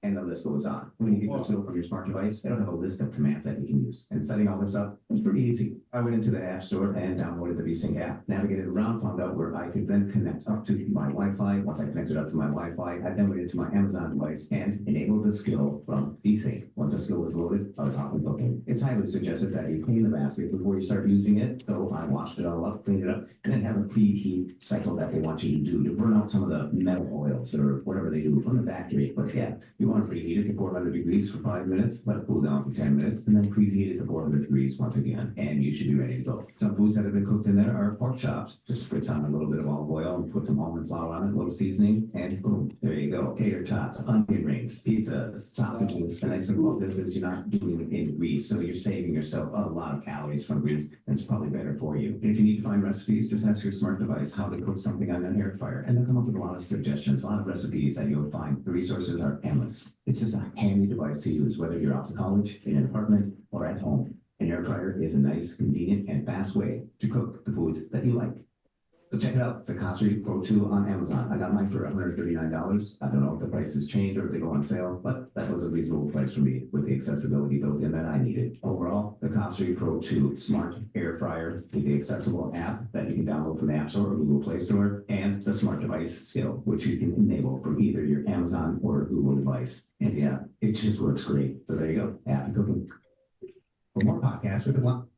And the list goes on. When you get this skill from your smart device, it'll have a list of commands that you can use. And setting all this up was pretty easy. I went into the App Store and downloaded the VSync app, navigated around, found out where I could then connect up to my Wi-Fi. Once I connected up to my Wi-Fi, I then went into my Amazon device and enabled the skill from VSync. Once the skill was loaded, I was off and cooking. It's highly suggested that you clean the basket before you start using it. So I washed it all up, cleaned it up, and it has a preheat cycle that they want you to do to burn out some of the metal oils or whatever they do from the factory. But yeah, you want to preheat it to 400 degrees for 5 minutes, let it cool down for 10 minutes, and then preheat it to 400 degrees once again, and you should be ready to go. Some foods that have been cooked in there are pork chops. Just spritz on a little bit of olive oil and put some almond flour on it, a little seasoning, and boom, there you go. Tater tots, onion rings, pizzas, sausages. And I said, well, this is you're not doing it in grease, so you're saving yourself a lot of calories from grease, and it's probably better for you. And if you need to find recipes, just ask your smart device how to cook something on an air fryer, and they'll come up with a lot of suggestions, a lot of recipes that you'll find. The resources are endless. It's just a handy device to use, whether you're off to college, in an apartment, or at home. An air fryer is a nice, convenient, and fast way to cook the foods that you like. So check it out. It's a CHIA Pro 2 on Amazon. I got mine for $139. I don't know if the prices change or if they go on sale, but that was a reasonable price for me with the accessibility built in that I needed. Overall, the CHIA Pro 2 Smart Air Fryer with the accessible app that you can download from the App Store or Google Play Store, and the smart device skill, which you can enable from either your Amazon or Google device. And yeah, it just works great. So there you go. Happy cooking. For more podcasts, we can want.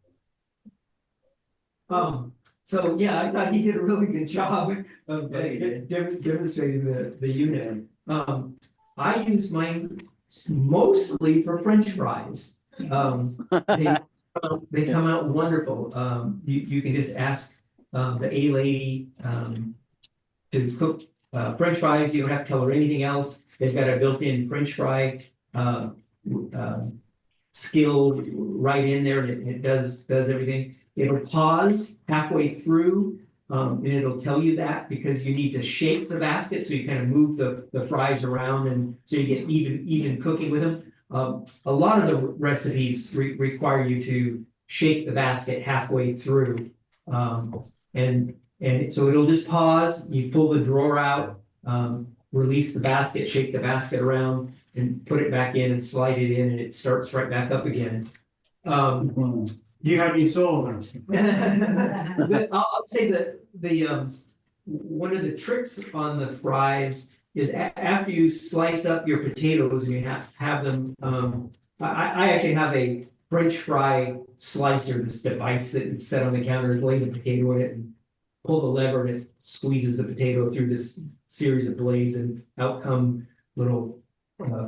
So yeah, I thought he did a really good job of demonstrating the unit. I use mine mostly for French fries. They come out wonderful. You can just ask the A-lady to cook French fries. You don't have to tell her anything else. They've got a built-in French fry skill right in there, and it does everything. It'll pause halfway through, and it'll tell you that because you need to shape the basket, so you kind of move the fries around, and so you get even cooking with them. A lot of the recipes require you to shake the basket halfway through, and so it'll just pause. You pull the drawer out, release the basket, shake the basket around, and put it back in and slide it in, and it starts right back up again. Do you have any soul ones? I'll say that one of the tricks on the fries is after you slice up your potatoes and you have them. I actually have a French fry slicer, this device that is set on the counter, lay the potato in it and pull the lever, and it squeezes the potato through this series of blades, and out come little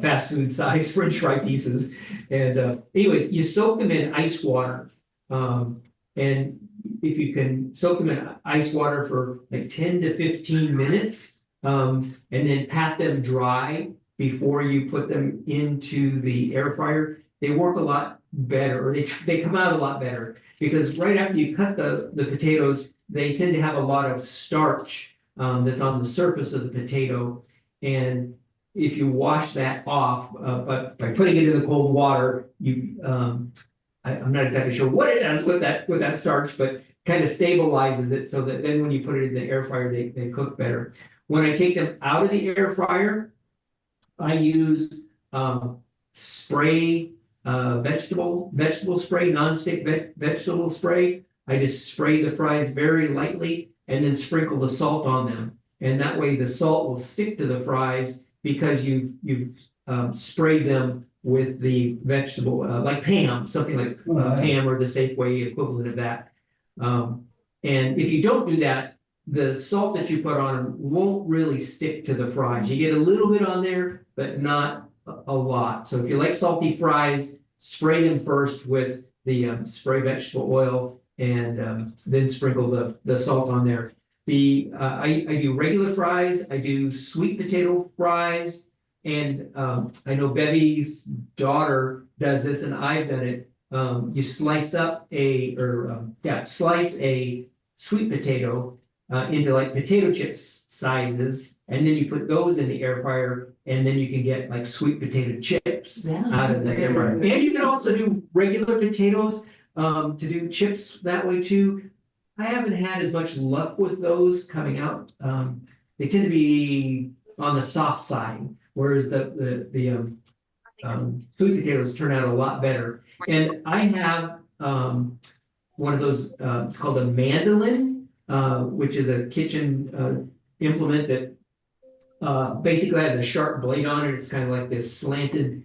fast food size French fry pieces. And anyways, you soak them in ice water. And if you can soak them in ice water for like 10 to 15 minutes, and then pat them dry before you put them into the air fryer, they work a lot better, or they come out a lot better, because right after you cut the potatoes, they tend to have a lot of starch that's on the surface of the potato. And if you wash that off, but by putting it in the cold water, I'm not exactly sure what it does with that starch, but kind of stabilizes it so that then when you put it in the air fryer, they cook better. When I take them out of the air fryer, I use spray, vegetable spray, nonstick vegetable spray. I just spray the fries very lightly and then sprinkle the salt on them. And that way the salt will stick to the fries because you've sprayed them with the vegetable, like Pam, something like Pam or the Safeway equivalent of that. And if you don't do that, the salt that you put on them won't really stick to the fries. You get a little bit on there, but not a lot. So if you like salty fries, spray them first with the spray vegetable oil, and then sprinkle the salt on there. I do regular fries, I do sweet potato fries, and I know Bevvy's daughter does this, and I've done it. You slice up slice a sweet potato into like potato chips sizes, and then you put those in the air fryer, and then you can get like sweet potato chips out of the air fryer. And you can also do regular potatoes to do chips that way too. I haven't had as much luck with those coming out. They tend to be on the soft side, whereas the sweet potatoes turn out a lot better. And I have one of those, it's called a mandolin, which is a kitchen implement that basically has a sharp blade on it. It's kind of like this slanted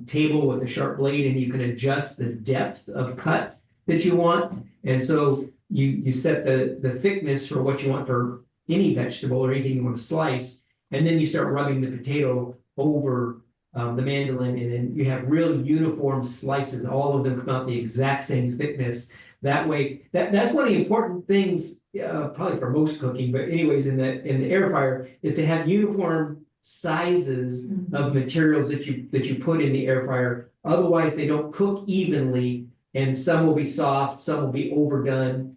table with a sharp blade, and you can adjust the depth of cut that you want. And so you set the thickness for what you want for any vegetable or anything you want to slice, and then you start rubbing the potato over the mandolin, and then you have real uniform slices. All of them come out the exact same thickness. That way, that's one of the important things, probably for most cooking, but anyways, in the air fryer, is to have uniform sizes of materials that you put in the air fryer. Otherwise, they don't cook evenly, and some will be soft, some will be overdone.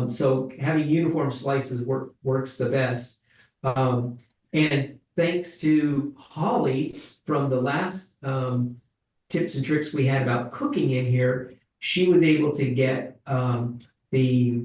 So having uniform slices works the best. And thanks to Holly from the last tips and tricks we had about cooking in here, she was able to get the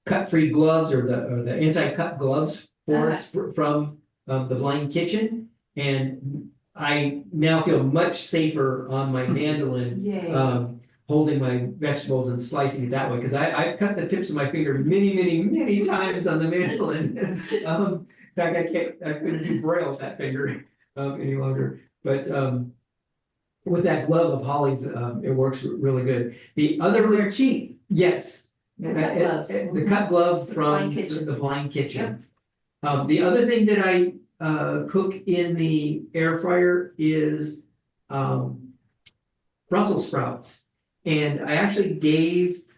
cut-free gloves or the anti-cut gloves for us from the Blind Kitchen, and I now feel much safer on my mandolin, holding my vegetables and slicing it that way, because I've cut the tips of my finger many times on the mandolin. In fact, I couldn't do braille with that finger any longer. But with that glove of Holly's, it works really good. The other, they're cheap. yes, The cut glove. the cut glove from the Blind Kitchen. The other thing that I cook in the air fryer is Brussels sprouts. And I actually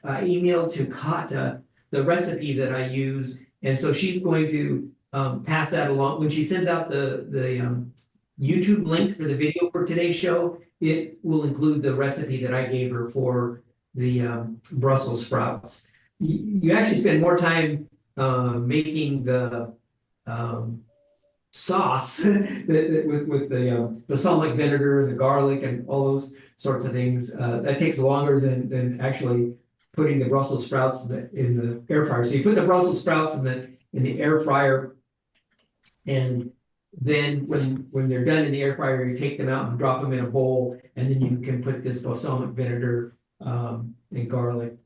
emailed to Kata the recipe that I use. And so she's going to pass that along. When she sends out the YouTube link for the video for today's show, it will include the recipe that I gave her for the Brussels sprouts. You actually spend more time making the sauce with the balsamic vinegar and the garlic and all those sorts of things. That takes longer than actually putting the Brussels sprouts in the air fryer. So you put the Brussels sprouts in the air fryer, and then when they're done in the air fryer, you take them out and drop them in a bowl, and then you can put this balsamic vinegar and garlic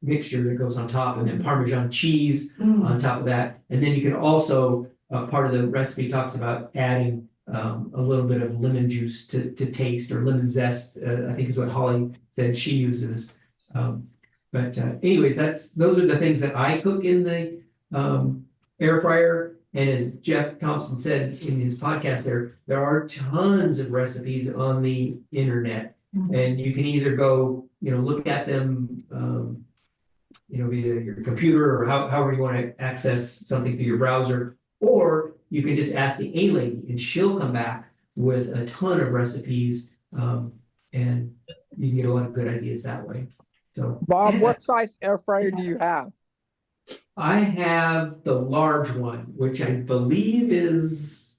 mixture that goes on top, and then Parmesan cheese on top of that. And then you can also, part of the recipe talks about adding a little bit of lemon juice to taste, or lemon zest, I think is what Holly said she uses. But anyways, those are the things that I cook in the air fryer. And as Jeff Thompson said in his podcast there are tons of recipes on the internet. And you can either go, look at them, via your computer, or however you want to access something through your browser, or you can just ask the A-Lady, and she'll come back with a ton of recipes, and you can get a lot of good ideas that way. So, Bob, what size air fryer do you have? I have the large one, which I believe is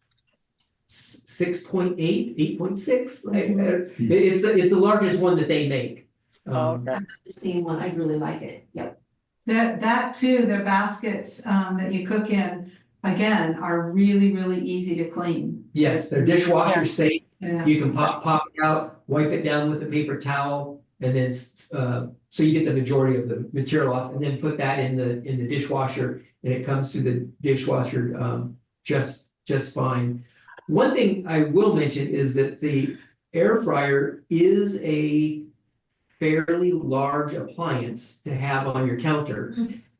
6.8, 8.6. It's the largest one that they make. The same one. I really like it. Yep. That too, the baskets that you cook in, again, are really easy to clean. Yes, they're dishwasher safe. Yeah. You can pop it out, wipe it down with a paper towel, and then so you get the majority of the material off, and then put that in the dishwasher, and it comes through the dishwasher just fine. One thing I will mention is that the air fryer is a fairly large appliance to have on your counter.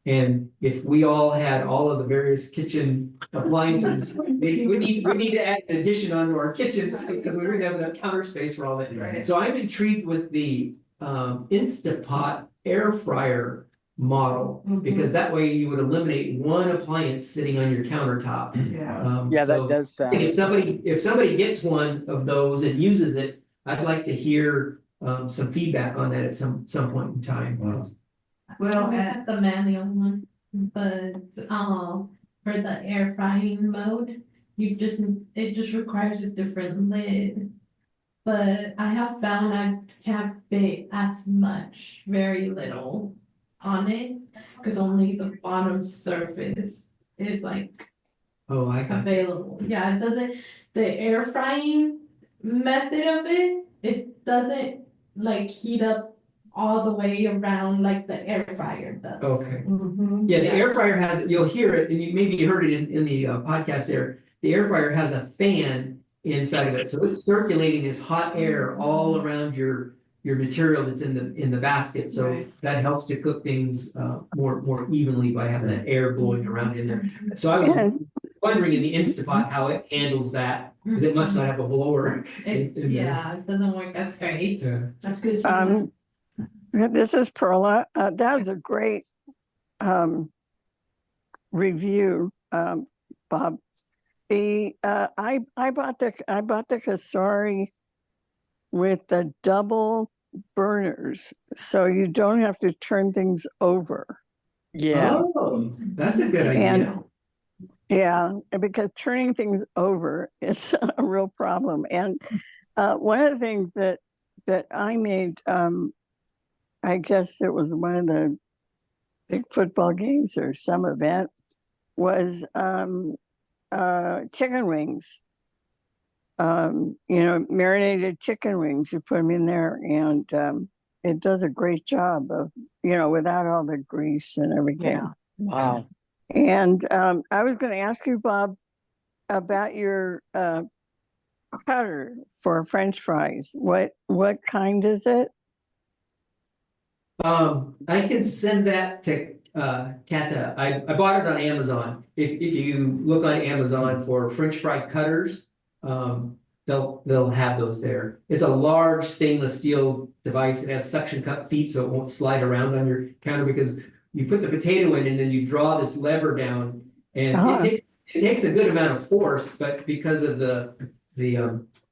And if we all had all of the various kitchen appliances, we need to add an addition onto our kitchens, because we wouldn't have enough counter space for all that. Right. So I'm intrigued with the InstaPot air fryer model, because that way you would eliminate one appliance sitting on your countertop. Yeah. Yeah, So that does sound. if somebody gets one of those and uses it, I'd like to hear some feedback on that at some point in time. Well, We had the manual one, but for the air frying mode, it just requires a different lid. But I have found I can't fit as much, very little on it, because only the bottom surface is like Oh, I got available. Yeah, it doesn't, the air frying method of it doesn't like heat up all the way around like the air fryer does. Okay. mhm. Yeah, the air fryer has, you'll hear it, and you maybe heard it in the podcast there. The air fryer has a fan inside of it, so it's circulating this hot air all around your material that's in the basket. So Right. that helps to cook things more evenly by having that air blowing around in there. So I was wondering in the Instapot how it handles that, because it must not have a blower. in there. Yeah, it doesn't work as great. Yeah. That's good. to know. This is Perla. That was a great review, Bob. I bought the Kasari with the double burners, so you don't have to turn things over. Yeah. Oh, that's a good idea. And yeah, because turning things over is a real problem. And one of the things that I made, I guess it was one of the big football games or some event, was chicken wings. Marinated chicken wings, you put them in there, and it does a great job of, without all the grease and everything. Yeah. Wow. And I was going to ask you, Bob, about your cutter for French fries. What kind is it? I can send that to Kata. I bought it on Amazon. If you look on Amazon for French fry cutters, they'll have those there. It's a large stainless steel device. It has suction cup feet, so it won't slide around on your counter, because you put the potato in and then you draw this lever down, and it takes a good amount of force, but because of the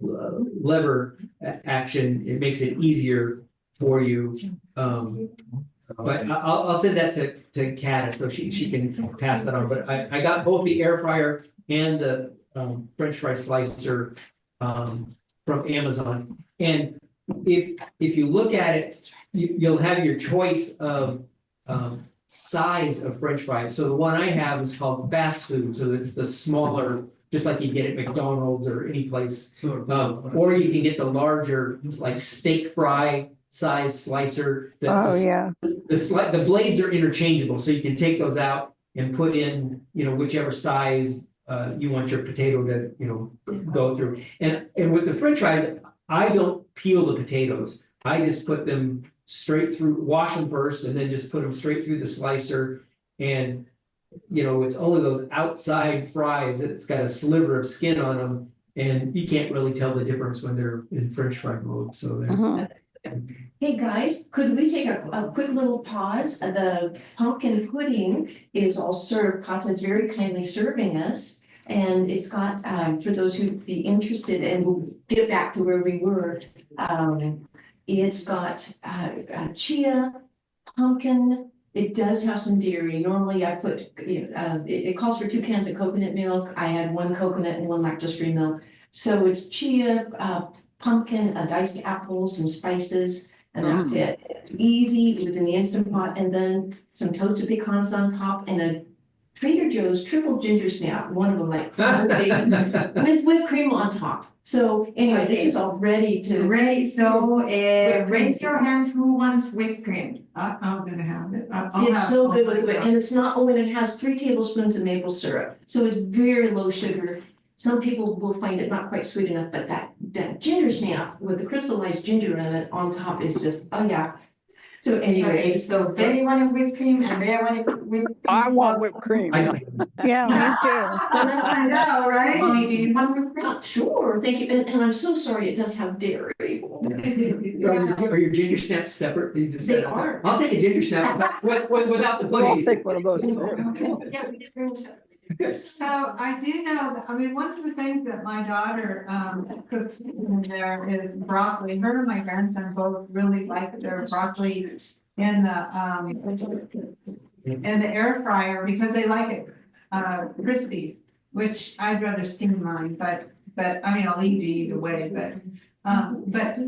lever action, it makes it easier for you. But I'll send that to Kata so she can pass that on. But I got both the air fryer and the French fry slicer from Amazon. And if you look at it, you'll have your choice of size of French fries. So the one I have is called fast food, so it's the smaller, just like you get at McDonald's or any place. Or you can get the larger, like steak fry size slicer. The blades are interchangeable, so you can take those out and put in, whichever size you want your potato to, go through. And with the French fries, I don't peel the potatoes. I just put them straight through, wash them first, and then just put them straight through the slicer. And, it's only those outside fries that it's got a sliver of skin on them, and you can't really tell the difference when they're in French fry mode. So Hey guys, could we take a quick little pause? The pumpkin pudding is all served. Kata's very kindly serving us. And it's got, for those who'd be interested, and we'll get back to where we were. It's got chia, pumpkin. It does have some dairy. Normally I put, it calls for 2 cans of coconut milk. I had 1 coconut and 1 lactose-free milk. So it's chia, pumpkin, diced apples, some spices, and that's it. Easy within the Instant Pot, and then some toasted pecans on top, and a Trader Joe's triple ginger snap, one of them like with whipped cream on top. So anyway, this is all ready to. Raise your hands who wants whipped cream. I'm gonna have it. It's so good with it, and it's not, and it has 3 tablespoons of maple syrup, so it's very low sugar. Some people will find it not quite sweet enough, but that ginger snap with the crystallized ginger in it on top is just, oh yeah. So anyway, Okay, so Betty wanted whipped cream and Rhea wanted whipped cream. I want whipped cream. Yeah, me too. I know, right? Bonnie, do you want whipped cream? Sure, thank you, and I'm so sorry, it does have dairy. Are your ginger snaps separate? You just They said, are. I'll take a ginger snap without the We'll all pudding. take one of those too. Yeah, we did bring some. So I do know that, I mean, one of the things that my daughter cooks in there is broccoli. Her and my grandson both really like their broccoli in the air fryer because they like it crispy, which I'd rather steam mine, but I mean, I'll eat it either way, but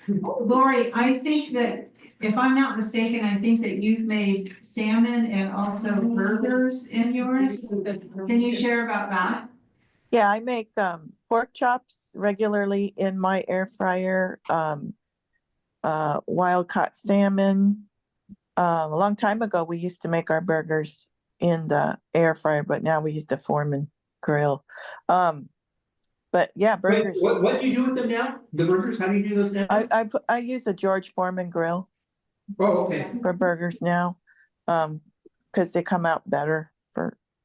Lori, I think that if I'm not mistaken, I think that you've made salmon and also burgers in yours. Can you share about that? Yeah, I make pork chops regularly in my air fryer, wild caught salmon. A long time ago, we used to make our burgers in the air fryer, but now we use the Foreman grill. But yeah, burgers. What do you do with them now? The burgers, how do you do those now? I use a George Foreman grill Oh, okay. for burgers now, because they come out better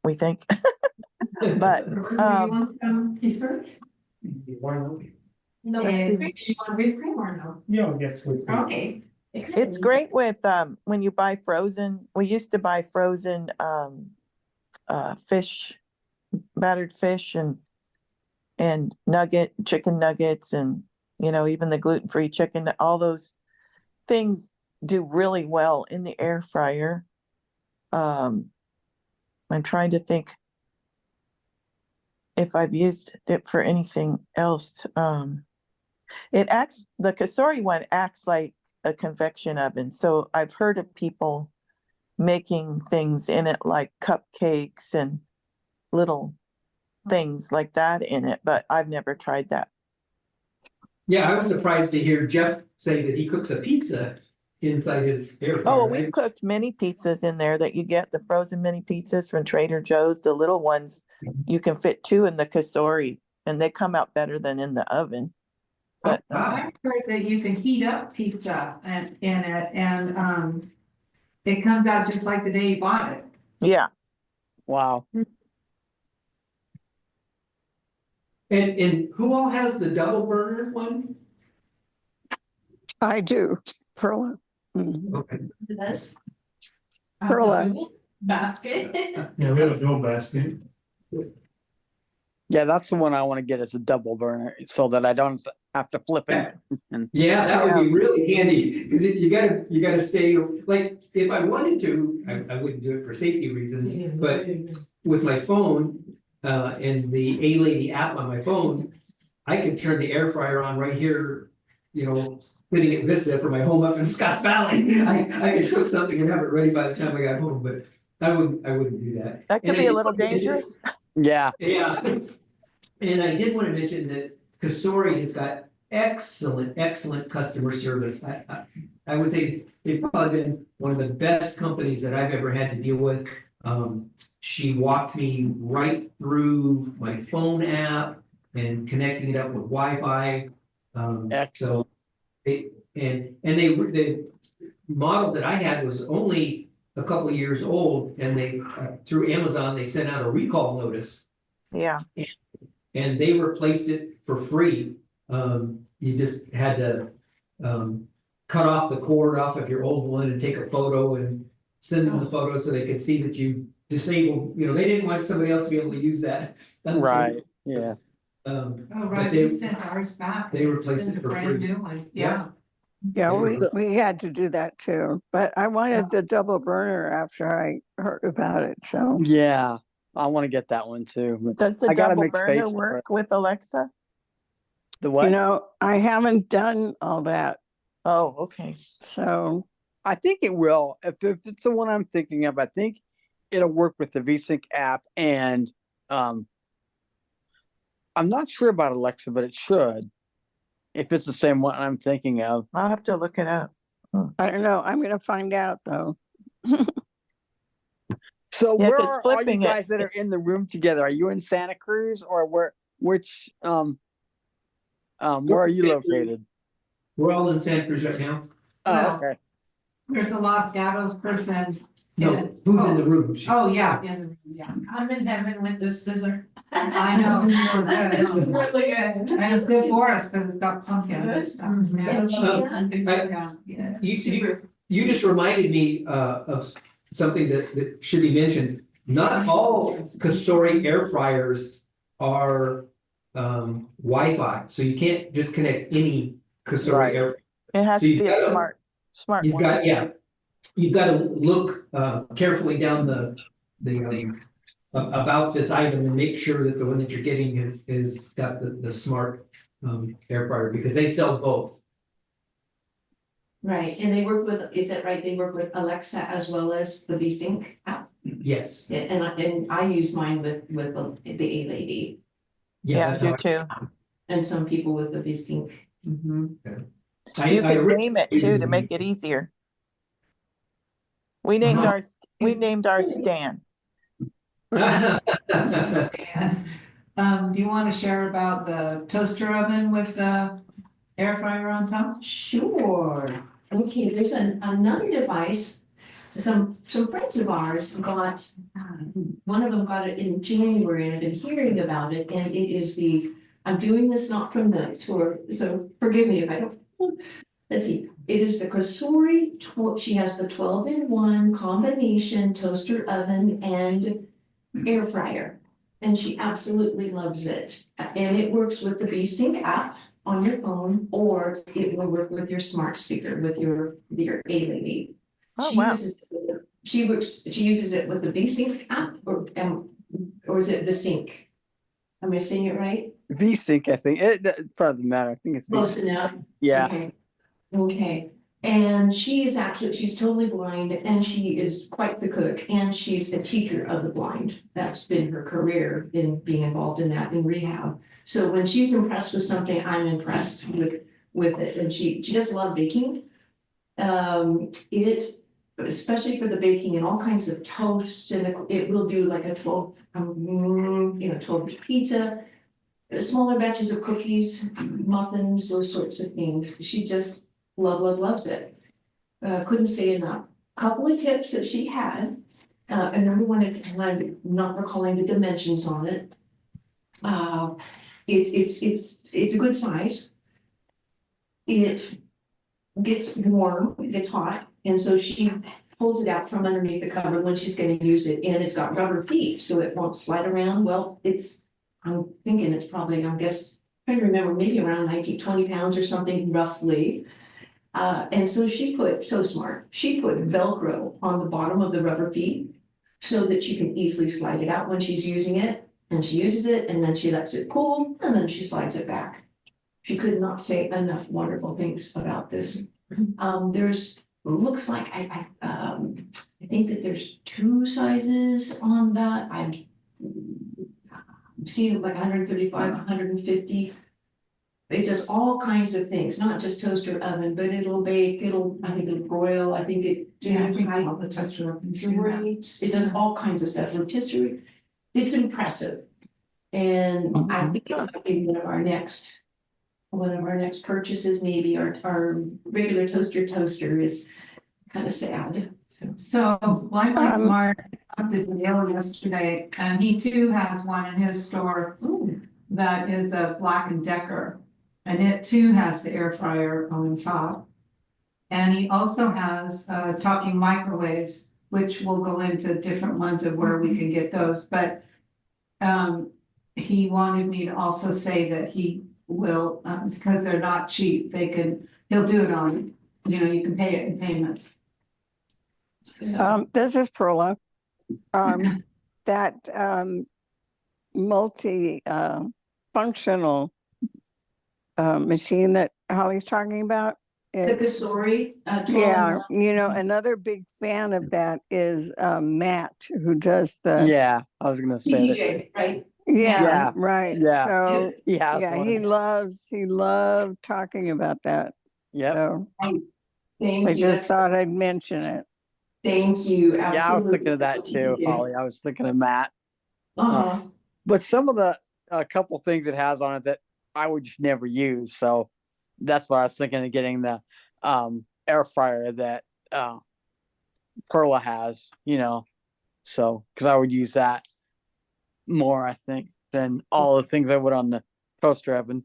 we think. But You want dessert? No, Let's see. do you want whipped cream or no? Yeah, I guess we. Okay. it's great with when you buy frozen. We used to buy frozen fish, battered fish and chicken nuggets, and even the gluten-free chicken. All those things do really well in the air fryer. I'm trying to think if I've used it for anything else. The Kasori one acts like a convection oven. So I've heard of people making things in it like cupcakes and little things like that in it, but I've never tried that. Yeah, I was surprised to hear Jeff say that he cooks a pizza inside his air fryer. Oh, we've cooked mini pizzas in there that you get, the frozen mini pizzas from Trader Joe's, the little ones. You can fit 2 in the Kasori, and they come out better than in the oven. But I've heard that you can heat up pizza in it and it comes out just like the day you bought it. yeah. Wow. And who all has the double burner one? I do, Perla. Mhm. Okay. This Perla. basket. Yeah, we have a dual basket. Yeah, that's the one I want to get as a double burner so that I don't have to flip it. And Yeah, that would be really handy, because you gotta stay, like, if I wanted to, I wouldn't do it for safety reasons, but with my phone, and the A-Lady app on my phone, I could turn the air fryer on right here, sitting at Vista for my home up in Scotts Valley. I could cook something and have it ready by the time I got home, but I wouldn't do that. That could And be I a did little want to mention- dangerous. yeah, Yeah, and I did want to mention that Kasori has got excellent customer service. I would say they've probably been one of the best companies that I've ever had to deal with. She walked me right through my phone app and connecting it up with Wi-Fi. excellent. The model that I had was only a couple of years old, and they through Amazon they sent out a recall notice. Yeah. And they replaced it for free. You just had to cut off the cord off of your old one and take a photo and send them the photo so they could see that you disabled, they didn't want somebody else to be able to use that. Right, yeah. Oh, but right, they- we sent ours back. they replaced Sent it a for brand free. new one, yeah. Yeah, we had to do that too, but I wanted the double burner after I heard about it, so. Yeah, I want to get that one too. but Does the I gotta double make burner space for work with Alexa? The what? I haven't done all that, Oh, okay. so. I think it will. If it's the one I'm thinking of, I think it'll work with the VSync app, and I'm not sure about Alexa, but it should. If it's the same one I'm thinking of. I'll have to look it up. I don't know, I'm gonna find out though. So Yeah, where 'cause are all you flipping it- guys that are in the room together? Are you in Santa Cruz, or where are you located? We're all in Santa Cruz right now. Oh, Well, okay. There's a Los Gatos person. No, who's in the room? Oh, yeah, in the room, yeah. I'm in heaven with this dessert. I know, it's It's good. really good. And it's good for us because it's got pumpkin and stuff. Yeah. You just reminded me of something that should be mentioned. Not all Kasori air fryers are Wi-Fi, so you can't just connect any Kasori Right. air. It has So to you've be a gotta- smart You've one. got, yeah, you've got to look carefully down the about this item and make sure that the one that you're getting is got the smart air fryer, because they sell both. Right, and they work with, is that right? They work with Alexa as well as the VSync app. Yes. Yeah, and I use mine with the A Lady Yeah, that's do how too. and some people with the VSync. You can name it too to make it easier. We named our Stan. Do you want to share about the toaster oven with the air fryer on top? Sure. Okay, there's another device. Some friends of ours got, one of them got it in January, and I've been hearing about it, and it is I'm doing this not from notes, so forgive me if I don't. Let's see, it is the Kasori, she has the 12-in-1 combination toaster oven and air fryer, and she absolutely loves it. And it works with the VSync app on your phone, or it will work with your smart speaker, with your A Lady. Oh, She wow. uses it with the VSync app, or is it VSync? Am I saying it right? VSync, I think it doesn't matter. I think it's Close VSync. enough. Yeah. Okay, and she's totally blind, and she is quite the cook, and she's a teacher of the blind. That's been her career, in being involved in that in rehab. So when she's impressed with something, I'm impressed with it, and she does a lot of baking. Especially for the baking and all kinds of toasts, and it will do like a 12 pizza, smaller batches of cookies, muffins, those sorts of things. She just loves it. Couldn't say enough. Couple of tips that she had, and number one, and I'm not recalling the dimensions on it. It's a good size. It gets warm, it gets hot, and so she pulls it out from underneath the cupboard when she's gonna use it, and it's got rubber feet, so it won't slide around. Well, I'm thinking it's probably, trying to remember, maybe around 20 pounds or something roughly. And so so smart, she put Velcro on the bottom of the rubber feet so that she can easily slide it out when she's using it, and she uses it, and then she lets it cool, and then she slides it back. She could not say enough wonderful things about this. Looks like I think that there's 2 sizes on that. I've seen like 135, 150. It does all kinds of things, not just toaster oven, but it'll bake, I think it'll broil, I think it. The toaster oven. It does all kinds of stuff, rotisserie. It's impressive. And I think it might be one of our next purchases, maybe our regular toaster is kind of sad. So Blind by Smart talked to Dale yesterday, and he too has one in his store that is a Black & Decker. And it too has the air fryer on top. And he also has talking microwaves, which will go into different ones of where we can get those. But he wanted me to also say that he will, because they're not cheap, he'll do it on, you can pay it in payments. This is Perla. That multi functional machine that Holly's talking about. The Kasori. Yeah, another big fan of that is Matt, who does the. Yeah, I was gonna say that. DJ, right? Yeah, right. Yeah. So Yeah, he loved talking about that. Yep. So Thank I you. just thought I'd mention it. Thank you. Absolutely. Yeah, I was thinking of that too, Holly. I was thinking of Matt. But some of the couple things it has on it that I would just never use. So that's why I was thinking of getting the air fryer that Perla has, so, because I would use that more, I think, than all the things I would on the toaster oven.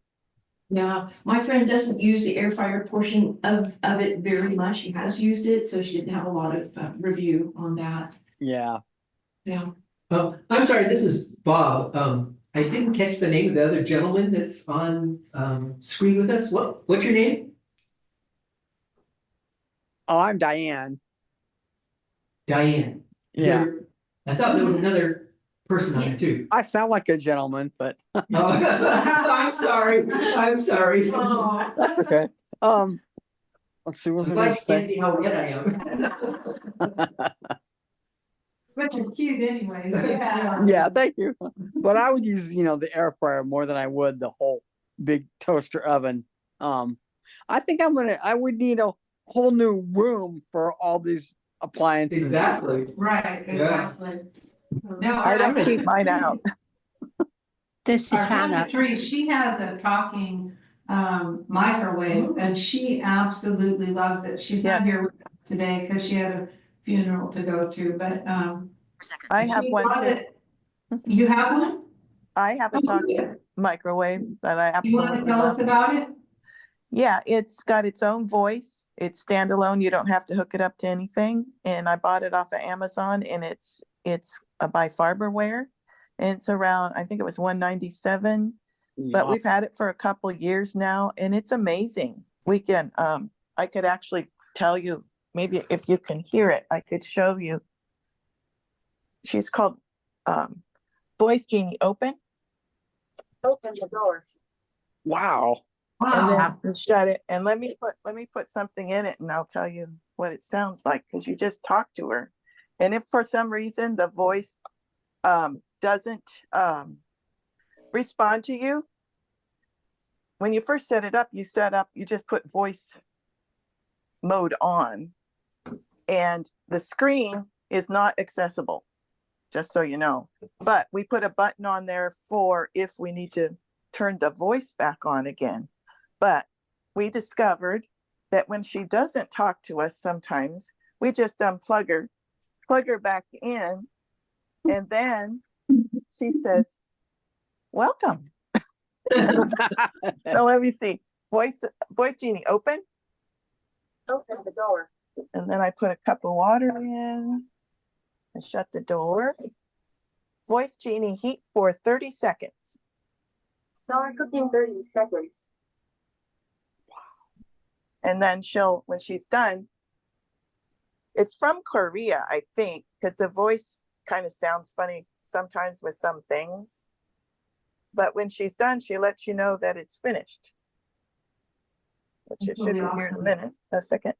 Yeah, my friend doesn't use the air fryer portion of it very much. She has used it, so she didn't have a lot of review on that. Yeah. Yeah. I'm sorry, this is Bob. I didn't catch the name of the other gentleman that's on screen with us. What's your name? Oh, I'm Diane. Diane. Yeah. I thought there was another person on it too. I sound like a gentleman, but Oh, I'm sorry. I'm sorry. Oh. that's okay. Let's see, what was I'm I glad gonna you can't say? see how red I am. But you're cute anyway. Yeah. Yeah, thank you. But I would use, the air fryer more than I would the whole big toaster oven. I think I would need a whole new room for all these appliances. Exactly. Right, Yeah. exactly. No, I don't our- keep mine out. This is Our Hannah. Three, she has a talking microwave and she absolutely loves it. She's not Yes. here with us today because she had a funeral to go to, but I have she one loves too. it. You have one? I have a Oh, talking good. microwave that I You want to absolutely tell us love. about it? Yeah, it's got its own voice. It's standalone. You don't have to hook it up to anything. And I bought it off of Amazon, and it's by Farberware. And it's around, I think it was $197, but we've had it for a couple years now, and it's amazing. We can, I could actually tell you, maybe if you can hear it, I could show you. She's called Voice Genie Open. Open the door. Wow. And Wow. then shut it. And let me put something in it, and I'll tell you what it sounds like, because you just talk to her. And if for some reason the voice doesn't respond to you, when you first set it up, you just put voice mode on, and the screen is not accessible, just so you know. But we put a button on there for if we need to turn the voice back on again. But we discovered that when she doesn't talk to us, sometimes we just unplug her, plug her back in, and then she says, "Welcome." So let me see. Voice Genie, open. Open the door. And then I put a cup of water in and shut the door. Voice Genie, heat for 30 seconds. Start cooking 30 seconds. And then when she's done, it's from Korea, I think, because the voice kind of sounds funny sometimes with some things. But when she's done, she lets you know that it's finished. Which it should be here in a minute, a second.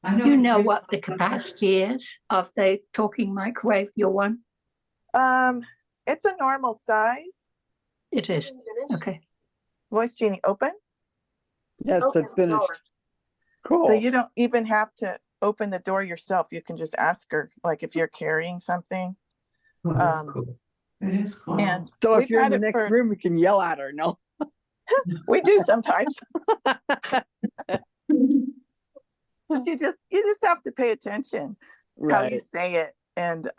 I Do you know what the capacity is of the talking microwave, your one? It's a normal size. It is. Okay. Voice Genie, open. Yeah, it said finished. Cool. So you don't even have to open the door yourself. You can just ask her, like if you're carrying something. Cool. It is cool. And So if we've you're in had the it next for- room, you can yell at her, no? We do sometimes. But you just have to pay attention how you say it. And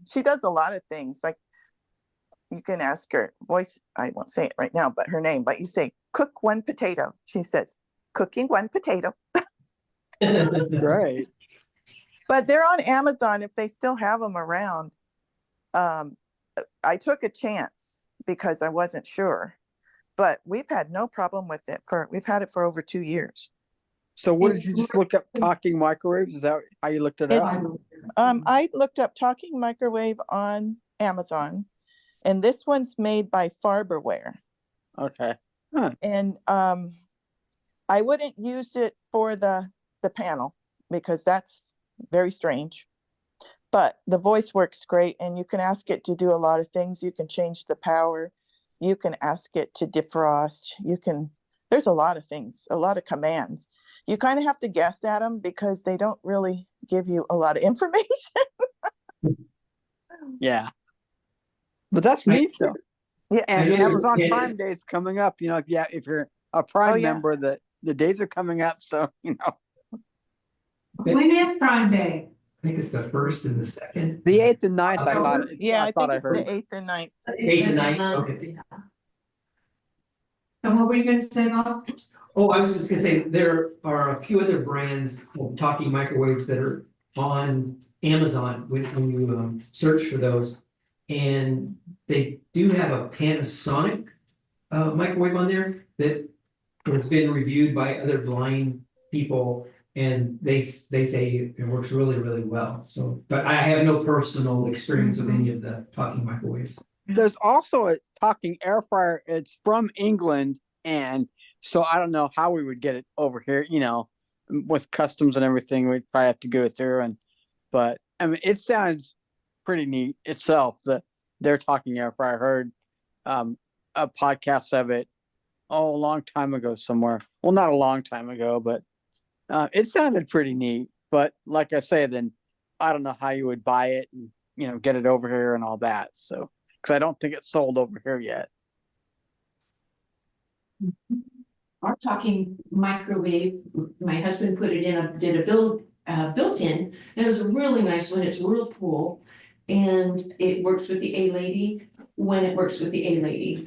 she does a lot of things. Like you can ask her voice, I won't say it right now, but her name, but you say, "Cook one potato." She says, "Cooking one potato." Right. But they're on Amazon if they still have them around. I took a chance because I wasn't sure, but we've had no problem with it we've had it for over 2 years. So what did you just look up talking microwaves? Is that how you looked it up? I looked up talking microwave on Amazon, and this one's made by Farberware. Okay. Huh. And I wouldn't use it for the panel because that's very strange. But the voice works great, and you can ask it to do a lot of things. You can change the power. You can ask it to defrost. There's a lot of things, a lot of commands. You kind of have to guess at them because they don't really give you a lot of information. Yeah. But that's neat though. Yeah. And Amazon Prime Day is coming up. If you're a Prime member, the days are coming up. So, When is Prime Day? I think it's the 1st and the 2nd. The 8th and 9th, I thought. Yeah, I thought think it's heard. the 8th and 9th. 8th and 9th, okay. And what were you gonna say, Bob? Oh, I was just gonna say, there are a few other brands of talking microwaves that are on Amazon when you search for those. And they do have a Panasonic microwave on there that has been reviewed by other blind people. And they say it works really, really well. So, but I have no personal experience with any of the talking microwaves. There's also a talking air fryer. It's from England, and so I don't know how we would get it over here. You know, with customs and everything, we'd probably have to go through. But I mean, it sounds pretty neat itself. Their talking air fryer. I heard a podcast of it a long time ago somewhere. Well, not a long time ago, but it sounded pretty neat. But like I say, then I don't know how you would buy it and get it over here and all that. So. Because I don't think it's sold over here yet. Our talking microwave, my husband put it in, did a built-in. It was a really nice one. It's Whirlpool, and it works with the A-Lady when it works with the A-Lady.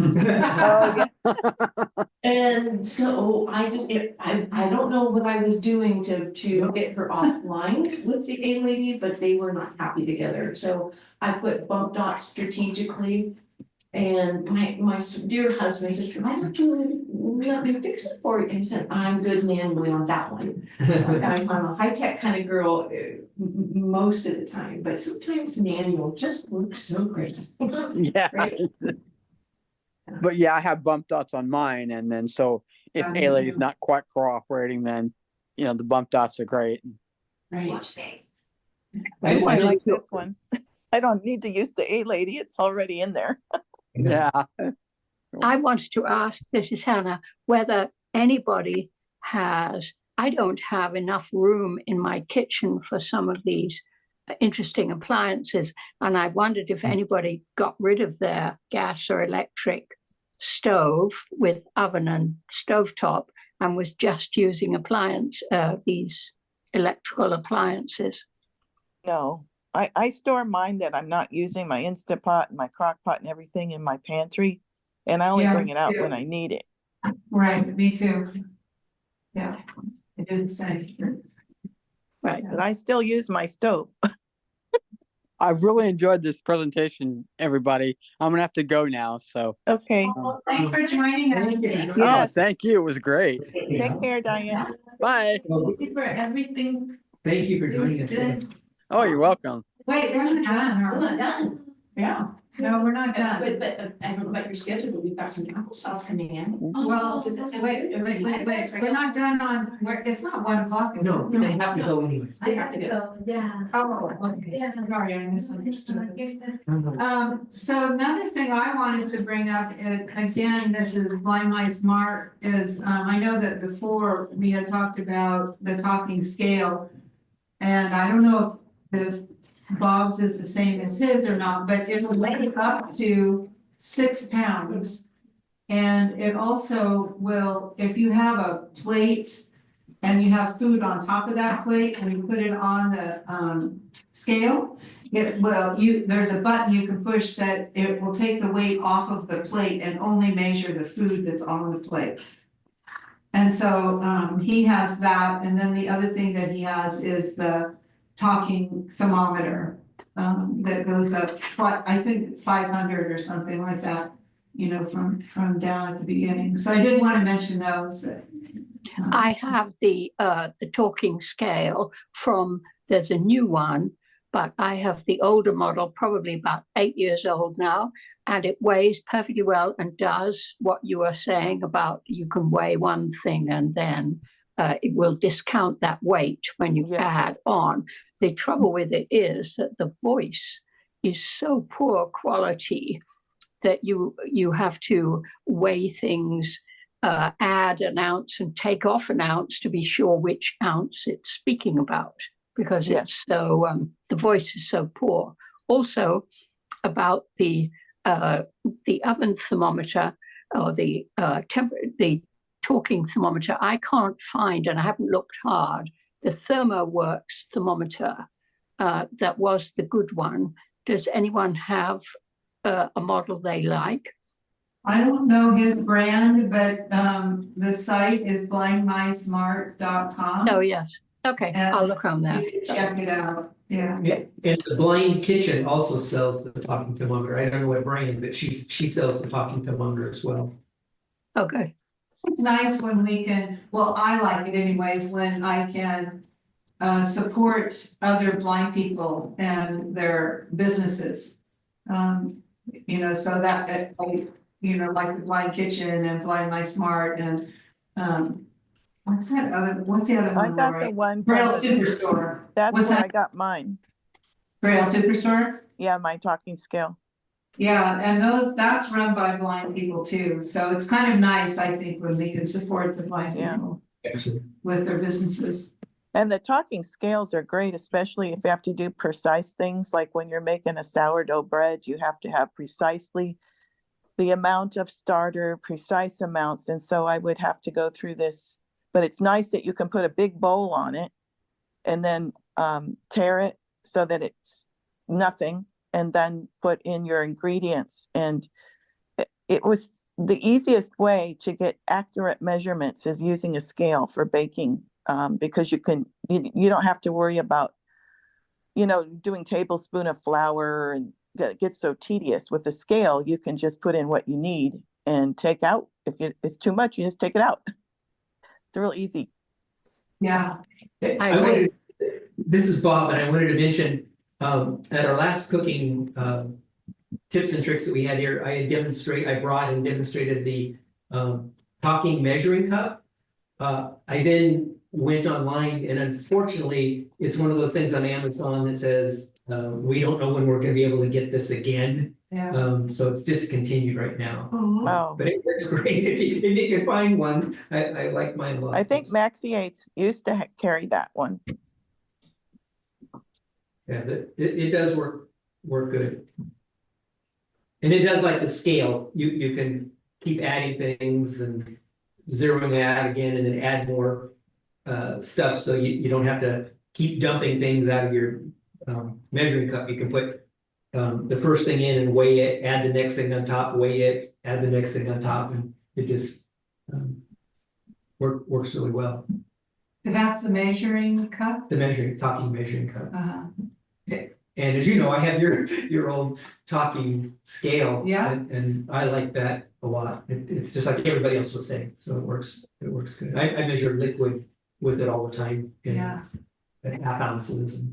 And so I don't know what I was doing to get her offline with the A-Lady, but they were not happy together. So I put bump dots strategically, and my dear husband says, "Why don't you let me fix it for you?" And he said, "I'm good manually on that one." I'm a high-tech kind of girl most of the time, but sometimes manual just works so great. Yeah. Right? But yeah, I have bump dots on mine, and then so if A-Lady is not quite cooperating, then the bump dots are great. Right. I like this one. I don't need to use the A-Lady. It's already in there. Yeah. I wanted to ask, this is Hannah, whether anybody has, I don't have enough room in my kitchen for some of these interesting appliances. And I wondered if anybody got rid of their gas or electric stove with oven and stovetop and was just using these electrical appliances. No, I store mine that I'm not using, my InstaPot, my crock pot and everything in my pantry. And I only bring it out when I need it. Right, me too. Yeah, I do the same. Right. But I still use my stove. I've really enjoyed this presentation, everybody. I'm gonna have to go now. So okay. Well, thanks for joining us. Yes. Thank you. It was great. Take care, Diane. Bye. Thank you for everything. Thank you for joining us. Good. Oh, you're welcome. Wait, we're not done, are We're we? not done. Yeah, no, we're not done. But I don't know about your schedule, but we've got some applesauce coming in. Well, wait, we're not done on, it's not 1 o'clock. is it? No, they have to go anyway. I have to go. Yeah. Oh, okay, sorry, I misunderstood. So another thing I wanted to bring up, again, this is Blind My Smart, is, I know that before we had talked about the talking scale. And I don't know if Bob's is the same as his or not, but it'll weigh up to 6 pounds. And it also will, if you have a plate and you have food on top of that plate and you put it on the scale, there's a button you can push that it will take the weight off of the plate and only measure the food that's on the plate. And so he has that, and then the other thing that he has is the talking thermometer that goes up, I think 500 or something like that, from down at the beginning. So I did want to mention those. I have the talking scale there's a new one, but I have the older model, probably about 8 years old now, and it weighs perfectly well and does what you are saying about you can weigh one thing and then it will discount that weight when you add on. The trouble with it is that the voice is so poor quality that you have to weigh things, add an ounce and take off an ounce to be sure which ounce it's speaking about, because it's so the voice is so poor. Also, about the oven thermometer or the talking thermometer, I can't find, and I haven't looked hard, the ThermoWorks thermometer. That was the good one. Does anyone have a model they like? I don't know his brand, but the site is blindmysmart.com. Oh, yes. Okay, I'll look on that. Check it out. Yeah. And the Blind Kitchen also sells the talking thermometer. I don't know what brand, but she sells the talking thermometer as well. Okay. It's nice when we can, well, I like it anyways, when I can support other blind people and their businesses. You know, so that, you know, like the Blind Kitchen and Blind My Smart and what's the other I one? got Lori? the one. Braille from the- Superstore. That's What's where that? I got mine. Braille Superstore? Yeah, my talking scale. Yeah, and that's run by blind people too, so it's kind of nice, I think, when we can support the blind people with their businesses. And the talking scales are great, especially if you have to do precise things, like when you're making a sourdough bread, you have to have precisely the amount of starter, precise amounts, and so I would have to go through this. But it's nice that you can put a big bowl on it and then tear it so that it's nothing, and then put in your ingredients. And it was the easiest way to get accurate measurements is using a scale for baking, because you don't have to worry about, doing tablespoon of flour, and that gets so tedious. With the scale, you can just put in what you need and take out. If it's too much, you just take it out. It's real easy. Yeah. This is Bob, and I wanted to mention, at our last cooking tips and tricks that we had here, I brought and demonstrated the talking measuring cup. I then went online, and unfortunately, it's one of those things on Amazon that says, we don't know when we're gonna be able to get this again. Yeah. So it's discontinued right now. Oh. But it works great if you can find one. I like mine a lot. I think Maxi-8 used to carry that one. Yeah, it does work good. And it does like the scale. You can keep adding things and zeroing out again, and then add more stuff, so you don't have to keep dumping things out of your measuring cup. You can put the first thing in and weigh it, add the next thing on top, weigh it, add the next thing on top, and it just works really well. That's the measuring cup? The talking measuring cup. Uh-huh. And as you know, I have your old talking scale. Yeah. And I like that a lot. It's just like everybody else was saying, so it works good. I measure liquid with it all the time in half ounces.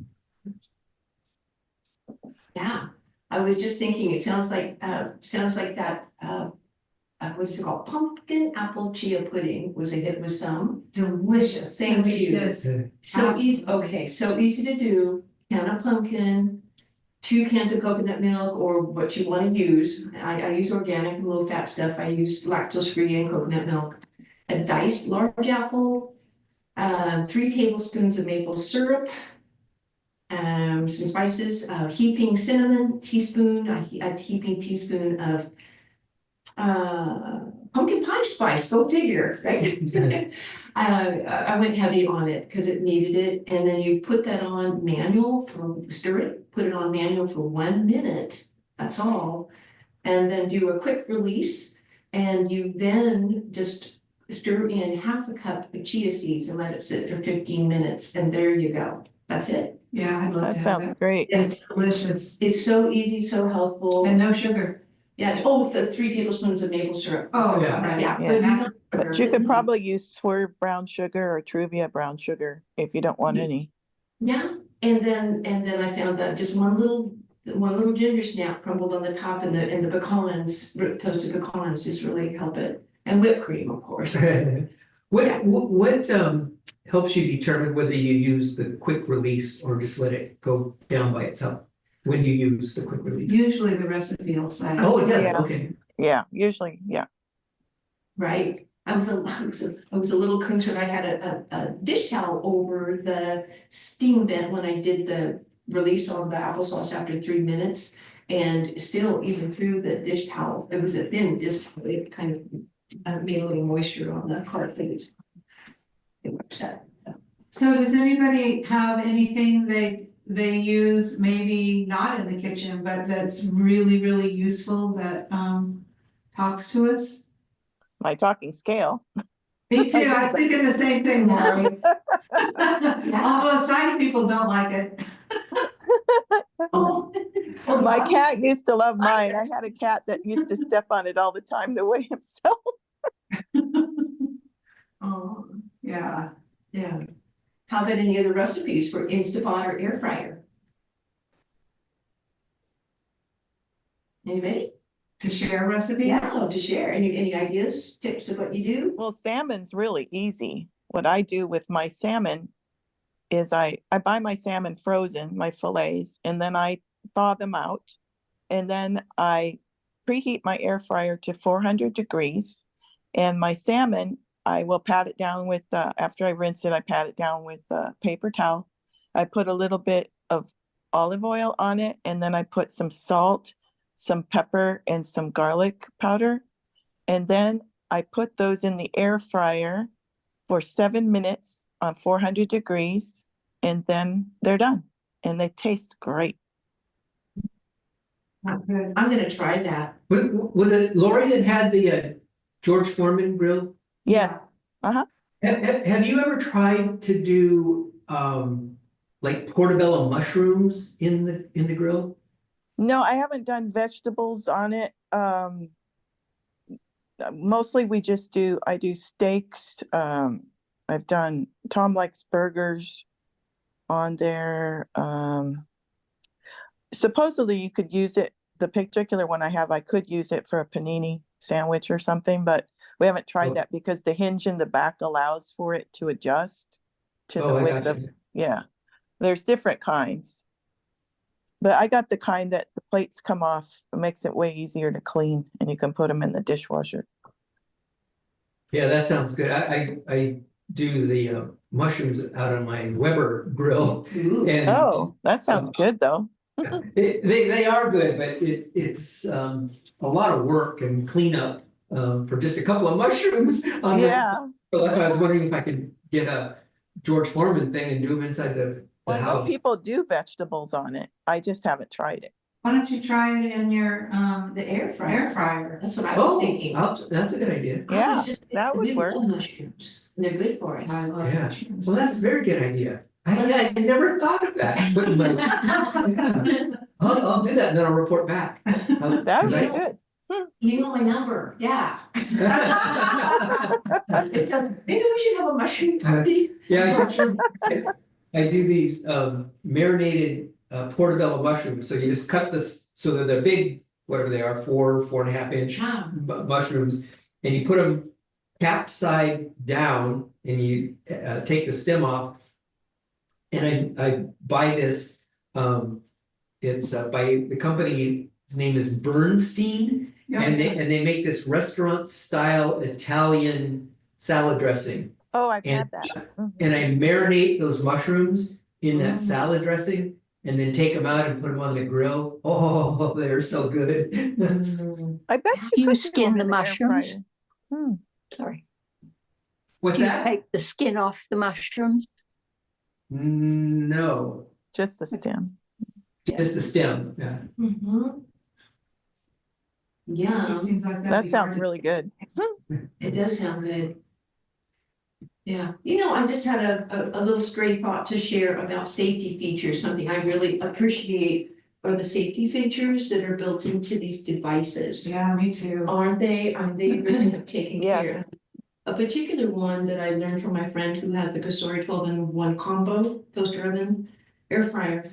Yeah, I was just thinking, it sounds like that, what is it called? Pumpkin apple chia pudding was a hit with some. Delicious. Thank you. So easy, okay, so easy to do. Can of pumpkin, 2 cans of coconut milk, or what you want to use. I use organic and low fat stuff. I use lactose free and coconut milk. A diced large apple, 3 tablespoons of maple syrup, some spices, heaping cinnamon, a heaping teaspoon of pumpkin pie spice, go figure, right? I went heavy on it because it needed it, and then you put that on manual put it on manual for 1 minute, that's all. And then do a quick release, and you then just stir in half a cup of chia seeds and let it sit for 15 minutes, and there you go, that's it. Yeah, I'd love to have That sounds that. great. And it's delicious. It's so easy, so healthful. And no sugar. Yeah, the 3 tablespoons of maple syrup. Oh, Yeah. right. Yeah. But you could probably use Swerve brown sugar or Truvia brown sugar if you don't want any. Yeah, and then I found that just one little ginger snap crumbled on the top, and the pecans, toasted pecans, just really help it. And whipped cream, of course. What helps you determine whether you use the quick release or just let it go down by itself when you use the quick release? Usually the recipe will say. Oh, it does, Yeah. okay. Yeah, usually, yeah. Right. I was a little concerned. I had a dish towel over the steam vent when I did the release on the applesauce after 3 minutes. And still, even through the dish towel, it was a thin dish, it kind of made a little moisture on the carpet. It was upset. So does anybody have anything they use, maybe not in the kitchen, but that's really, really useful that talks to us? My talking scale. Me too, I was thinking the same thing, Lori. Although sighted people don't like it. My cat used to love mine. I had a cat that used to step on it all the time to weigh himself. Oh, Yeah. yeah. How about any other recipes for InstaPot or air fryer? Anybody? To share recipes? Yeah, to share. Any ideas, tips of what you do? Well, salmon's really easy. What I do with my salmon is I buy my salmon frozen, my fillets, and then I thaw them out. And then I preheat my air fryer to 400 degrees. And my salmon, I will pat it down with, after I rinse it, I pat it down with a paper towel. I put a little bit of olive oil on it, and then I put some salt, some pepper, and some garlic powder. And then I put those in the air fryer for 7 minutes on 400 degrees, and then they're done. And they taste great. I'm gonna try that. Was it Lori that had the George Foreman grill? Yes. Uh-huh. Have you ever tried to do like portobello mushrooms in the grill? No, I haven't done vegetables on it. Mostly I do steaks. I've done Tom likes burgers on there. Supposedly you could use it, the particular one I could use it for a panini sandwich or something, but we haven't tried that because the hinge in the back allows for it to adjust to the width of, yeah. There's different kinds. But I got the kind that the plates come off. It makes it way easier to clean, and you can put them in the dishwasher. Yeah, that sounds good. I do the mushrooms out on my Weber grill. And oh, that sounds good though. they are good, but it's a lot of work and cleanup for just a couple of mushrooms. Yeah. So that's why I was wondering if I could get a George Foreman thing and do them inside the Well, I know house. people do vegetables on it. I just haven't tried it. Why don't you try it in your The air fryer. That's what I was thinking. That's a good idea. Yeah, that would work. Mushrooms. They're good for us. I love Yeah. mushrooms. Well, that's a very good idea. I never thought of that. I'll do that and then I'll report back. That would be good. You know my number, yeah. Maybe we should have a mushroom party. Yeah, I do these marinated portobello mushrooms. So you just cut this so that they're big, whatever they are, 4.5 inch mushrooms, and you put them capside down, and you take the stem off. And I buy this. It's by the company. Its name is Bernstein. And they make this restaurant style Italian salad dressing. Oh, I've had that. And I marinate those mushrooms in that salad dressing and then take them out and put them on the grill. Oh, they're so good. I bet You could skin do the them in air mushrooms? fryer. Sorry. What's Do you that? take the skin off the mushrooms? No, Just the stem. just the stem. Yeah. Yeah, Seems like That sounds really good. it does sound good. Yeah, you know, I just had a little stray thought to share about safety features. Something I really appreciate are the safety features that are built into these devices. Yeah, me too. Aren't they? They really have taken Yes. care. A particular one that I learned from my friend who has the Cosori 12-in-1 combo toaster oven air fryer.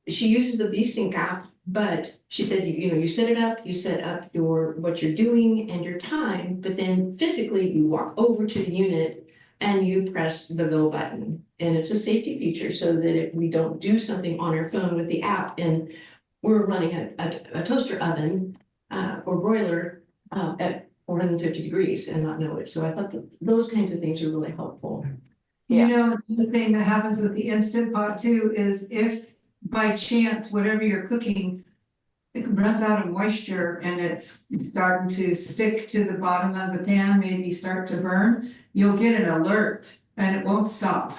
She uses the V-Sync app, but she said, you set it up, you set up what you're doing and your time, but then physically you walk over to the unit and you press the go button. And it's a safety feature so that if we don't do something on our phone with the app and we're running a toaster oven or broiler at 450 degrees and not know it. So I thought that those kinds of things are really helpful. Yeah. You know, the thing that happens with the Instant Pot too is if by chance, whatever you're cooking, it runs out of moisture and it's starting to stick to the bottom of the pan, maybe start to burn, you'll get an alert and it won't stop.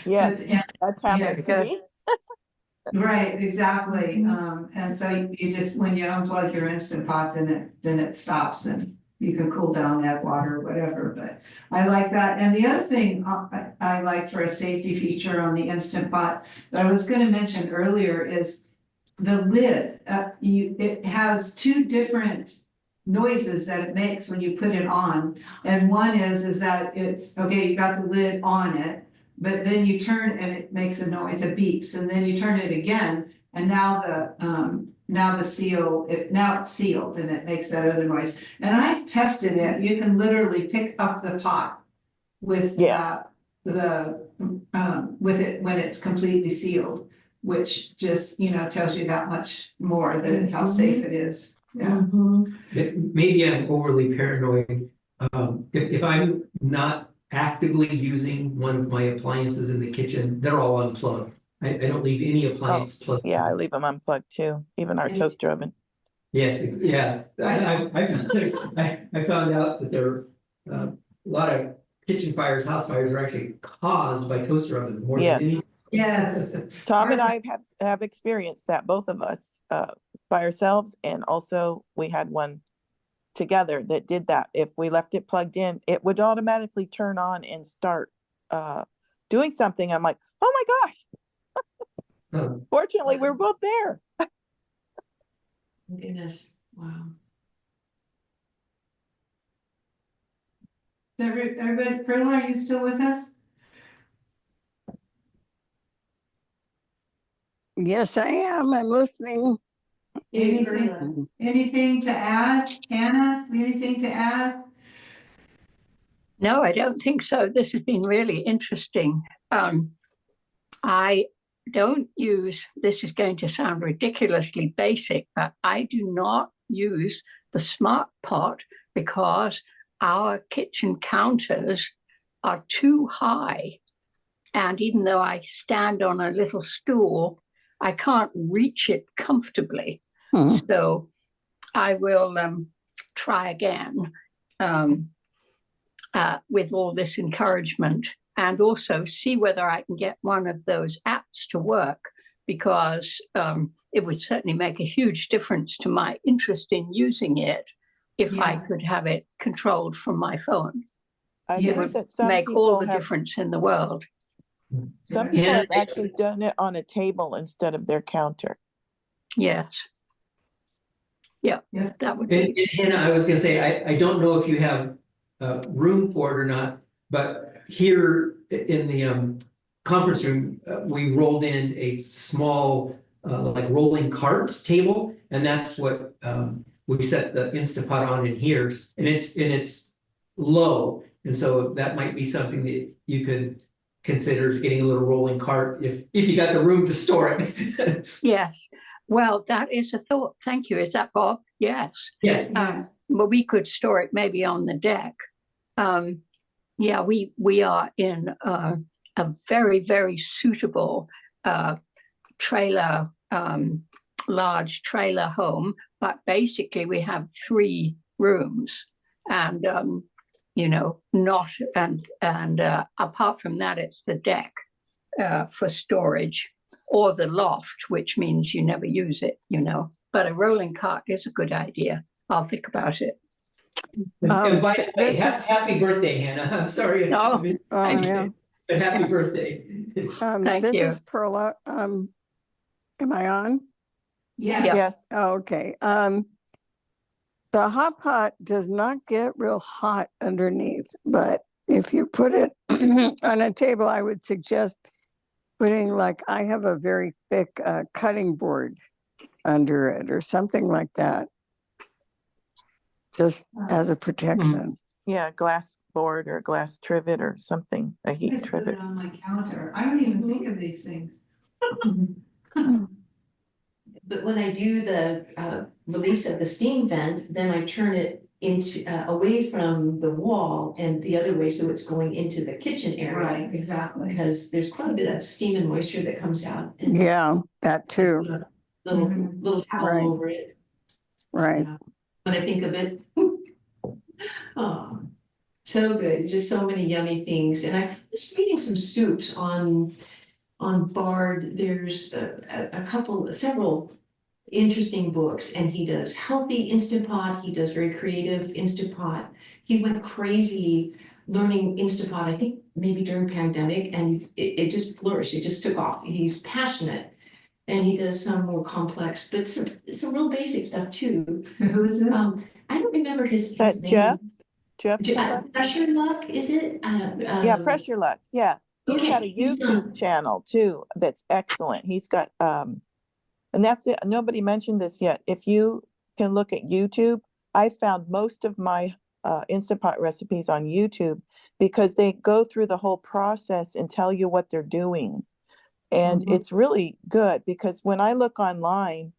Yes, yeah, that's happened to me. right, exactly. And so you just, when you unplug your Instant Pot, then it stops and you can cool down, add water, or whatever, but I like that. And the other thing I like for a safety feature on the Instant Pot that I was gonna mention earlier is the lid. It has two different noises that it makes when you put it on. And one is that it's, okay, you got the lid on it, but then you turn and it makes a noise, it beeps, and then you turn it again, and now it's sealed and it makes that other noise. And I've tested it, you can literally pick up the pot with with it when it's completely sealed, which just, tells you that much more than how safe it is. Yeah. Maybe I'm overly paranoid. If I'm not actively using one of my appliances in the kitchen, they're all unplugged. I don't leave any appliance plugged. Yeah, I leave them unplugged too, even our toaster oven. Yes, yeah. I found out that there are a lot of kitchen fires, house fires are actually caused by toaster ovens more than any. Yes. Tom and I have experienced that, both of us, by ourselves, and also we had one together that did that. If we left it plugged in, it would automatically turn on and start doing something. I'm like, oh my gosh. Fortunately, we were both there. Goodness, wow. Everybody, Perla, are you still with us? Yes, I am. I'm listening. Anything to add? Hannah, anything to add? No, I don't think so. This has been really interesting. I don't use, this is going to sound ridiculously basic, but I do not use the smart pot because our kitchen counters are too high. And even though I stand on a little stool, I can't reach it comfortably. So I will try again with all this encouragement, and also see whether I can get one of those apps to work, because it would certainly make a huge difference to my interest in using it if I could have it controlled from my phone. It would make all the difference in the world. Some people have actually done it on a table instead of their counter. Yes. Yeah, yes, that would be. And Hannah, I was gonna say, I don't know if you have room for it or not, but here in the conference room, we rolled in a small like rolling cart table, and that's what we set the Instapot on in here, and it's low, and so that might be something that you could consider, getting a little rolling cart if you got the room to store it. Yes. Well, that is a thought. Thank you. Is that Bob? Yes. Yes. But we could store it maybe on the deck. Yeah, we are in a very, very suitable trailer, large trailer home, but basically we have 3 rooms, and not and apart from that, it's the deck for storage, or the loft, which means you never use it, But a rolling cart is a good idea. I'll think about it. And by the way, happy birthday, Hannah. I'm sorry. Yeah. But happy birthday. Thank you. This is Perla. Am I on? Yes. Oh, okay. The hot pot does not get real hot underneath, but if you put it on a table, I would suggest putting, like, I have a very thick cutting board under it or something like that, just as a protection. Yeah, glass board or glass trivet or something, a heat I trivet. put it on my counter. I don't even think of these things. But when I do the release of the steam vent, then I turn it into away from the wall and the other way, so it's going into the kitchen area. Right, exactly. Because there's quite a bit of steam and moisture that comes out. And yeah, that too. Little towel over it. Right. When I think of it. Oh. So good, just so many yummy things. And I was reading some soups on Bard. There's several interesting books, and he does healthy Instant Pot. He does very creative Instant Pot. He went crazy learning Instant Pot, I think maybe during pandemic, and it just flourished. It just took off. He's passionate, and he does some more complex, but some real basic stuff too. Who is this? I don't remember his That name. Jeff. Pressure Luck, is it? Yeah, Pressure Luck. Yeah. He's Okay, got a YouTube channel too that's excellent. He's got and that's it. Nobody mentioned this yet. If you can look at YouTube, I found most of my Instant Pot recipes on YouTube because they go through the whole process and tell you what they're doing. And it's really good because when I look online,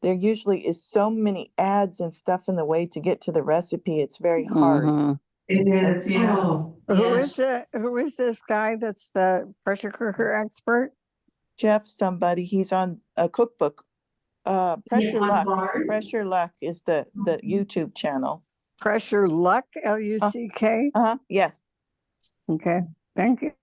there usually is so many ads and stuff in the way to get to the recipe. It's very hard. It is, yeah. Oh, Who is this guy that's the pressure cooker expert? Jeff somebody, he's on a cookbook. Pressure Luck is the YouTube channel. Pressure Luck, L-U-C-K? Yes. Okay, thank you.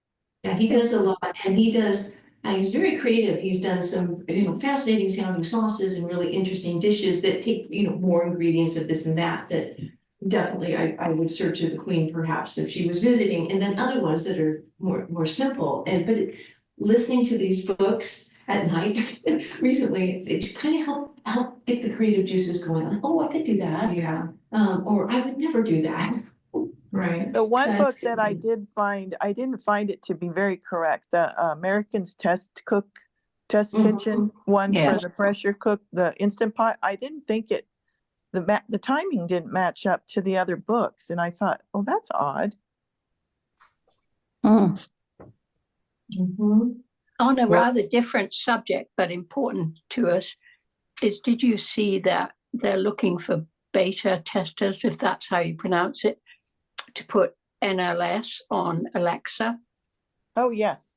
Yeah, he does a lot, and he's very creative. He's done some, fascinating sounding sauces and really interesting dishes that take, more ingredients of this and that definitely I would search to the Queen perhaps if she was visiting, and then other ones that are more simple. But listening to these books at night recently, it kind of helped get the creative juices going. Like, oh, I could do that. Yeah. Or I would never do that. Right. The one book that I did find, I didn't find it to be very correct. The American's Test Kitchen one for the pressure cook, the Instant Pot. I didn't think the timing didn't match up to the other books, and I thought, oh, that's odd. On a rather different subject, but important to us, did you see that they're looking for beta testers, if that's how you pronounce it, to put NLS on Alexa? Oh, yes.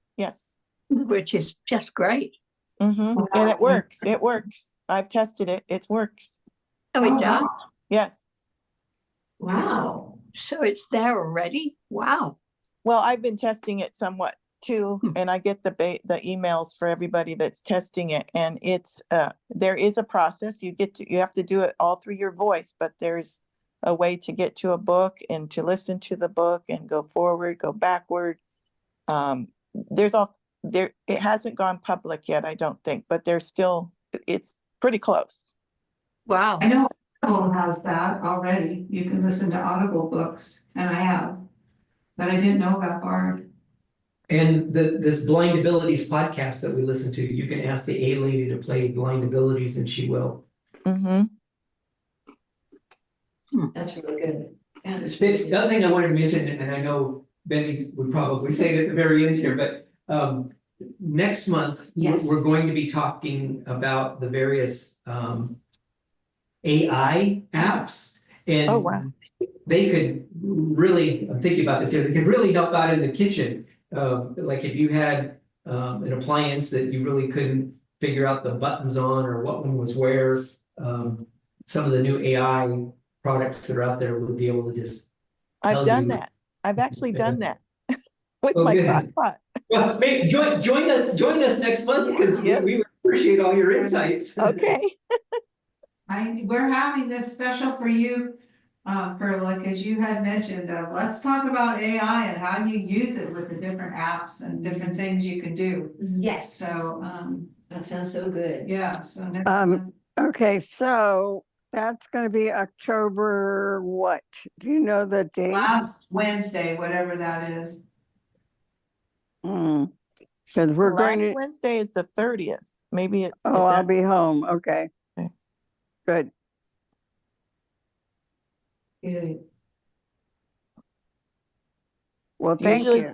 Which is just great. And it works. I've tested it. It works. Oh, it does? Yes. Wow. So it's there already? Wow. Well, I've been testing it somewhat too, and I get the emails for everybody that's testing it, and it's there is a process. You have to do it all through your voice, but there's a way to get to a book and to listen to the book and go forward, go backward. It hasn't gone public yet, I don't think, but it's pretty close. Wow. I know Audible has that already. You can listen to Audible books, and I have, but I didn't know about Bard. And this Blind Abilities podcast that we listen to, you can ask the A lady to play Blind Abilities and she will. That's really good. The other thing I wanted to mention, and I know Benny would probably say it at the very end here, but next month, we're going to be talking about the various AI apps. And oh, wow. They could really, I'm thinking about this here, they could really help out in the kitchen. Like if you had an appliance that you really couldn't figure out the buttons on or what one was where, some of the new AI products that are out there would be able to just I've done that. I've actually done that with my crock pot. Well, maybe join us next month because we would appreciate all your insights. Okay. We're having this special for you, for like, as you had mentioned, let's talk about AI and how you use it with the different apps and different things you can do. Yes. So, that sounds so good. Yeah, so next month. Okay, so that's going to be October what? Do you know the date? Last Wednesday, whatever that is. Because we're going to. Wednesday is the 30th. Maybe it's. Oh, I'll be home. Okay. Good. Good. Well, thank you.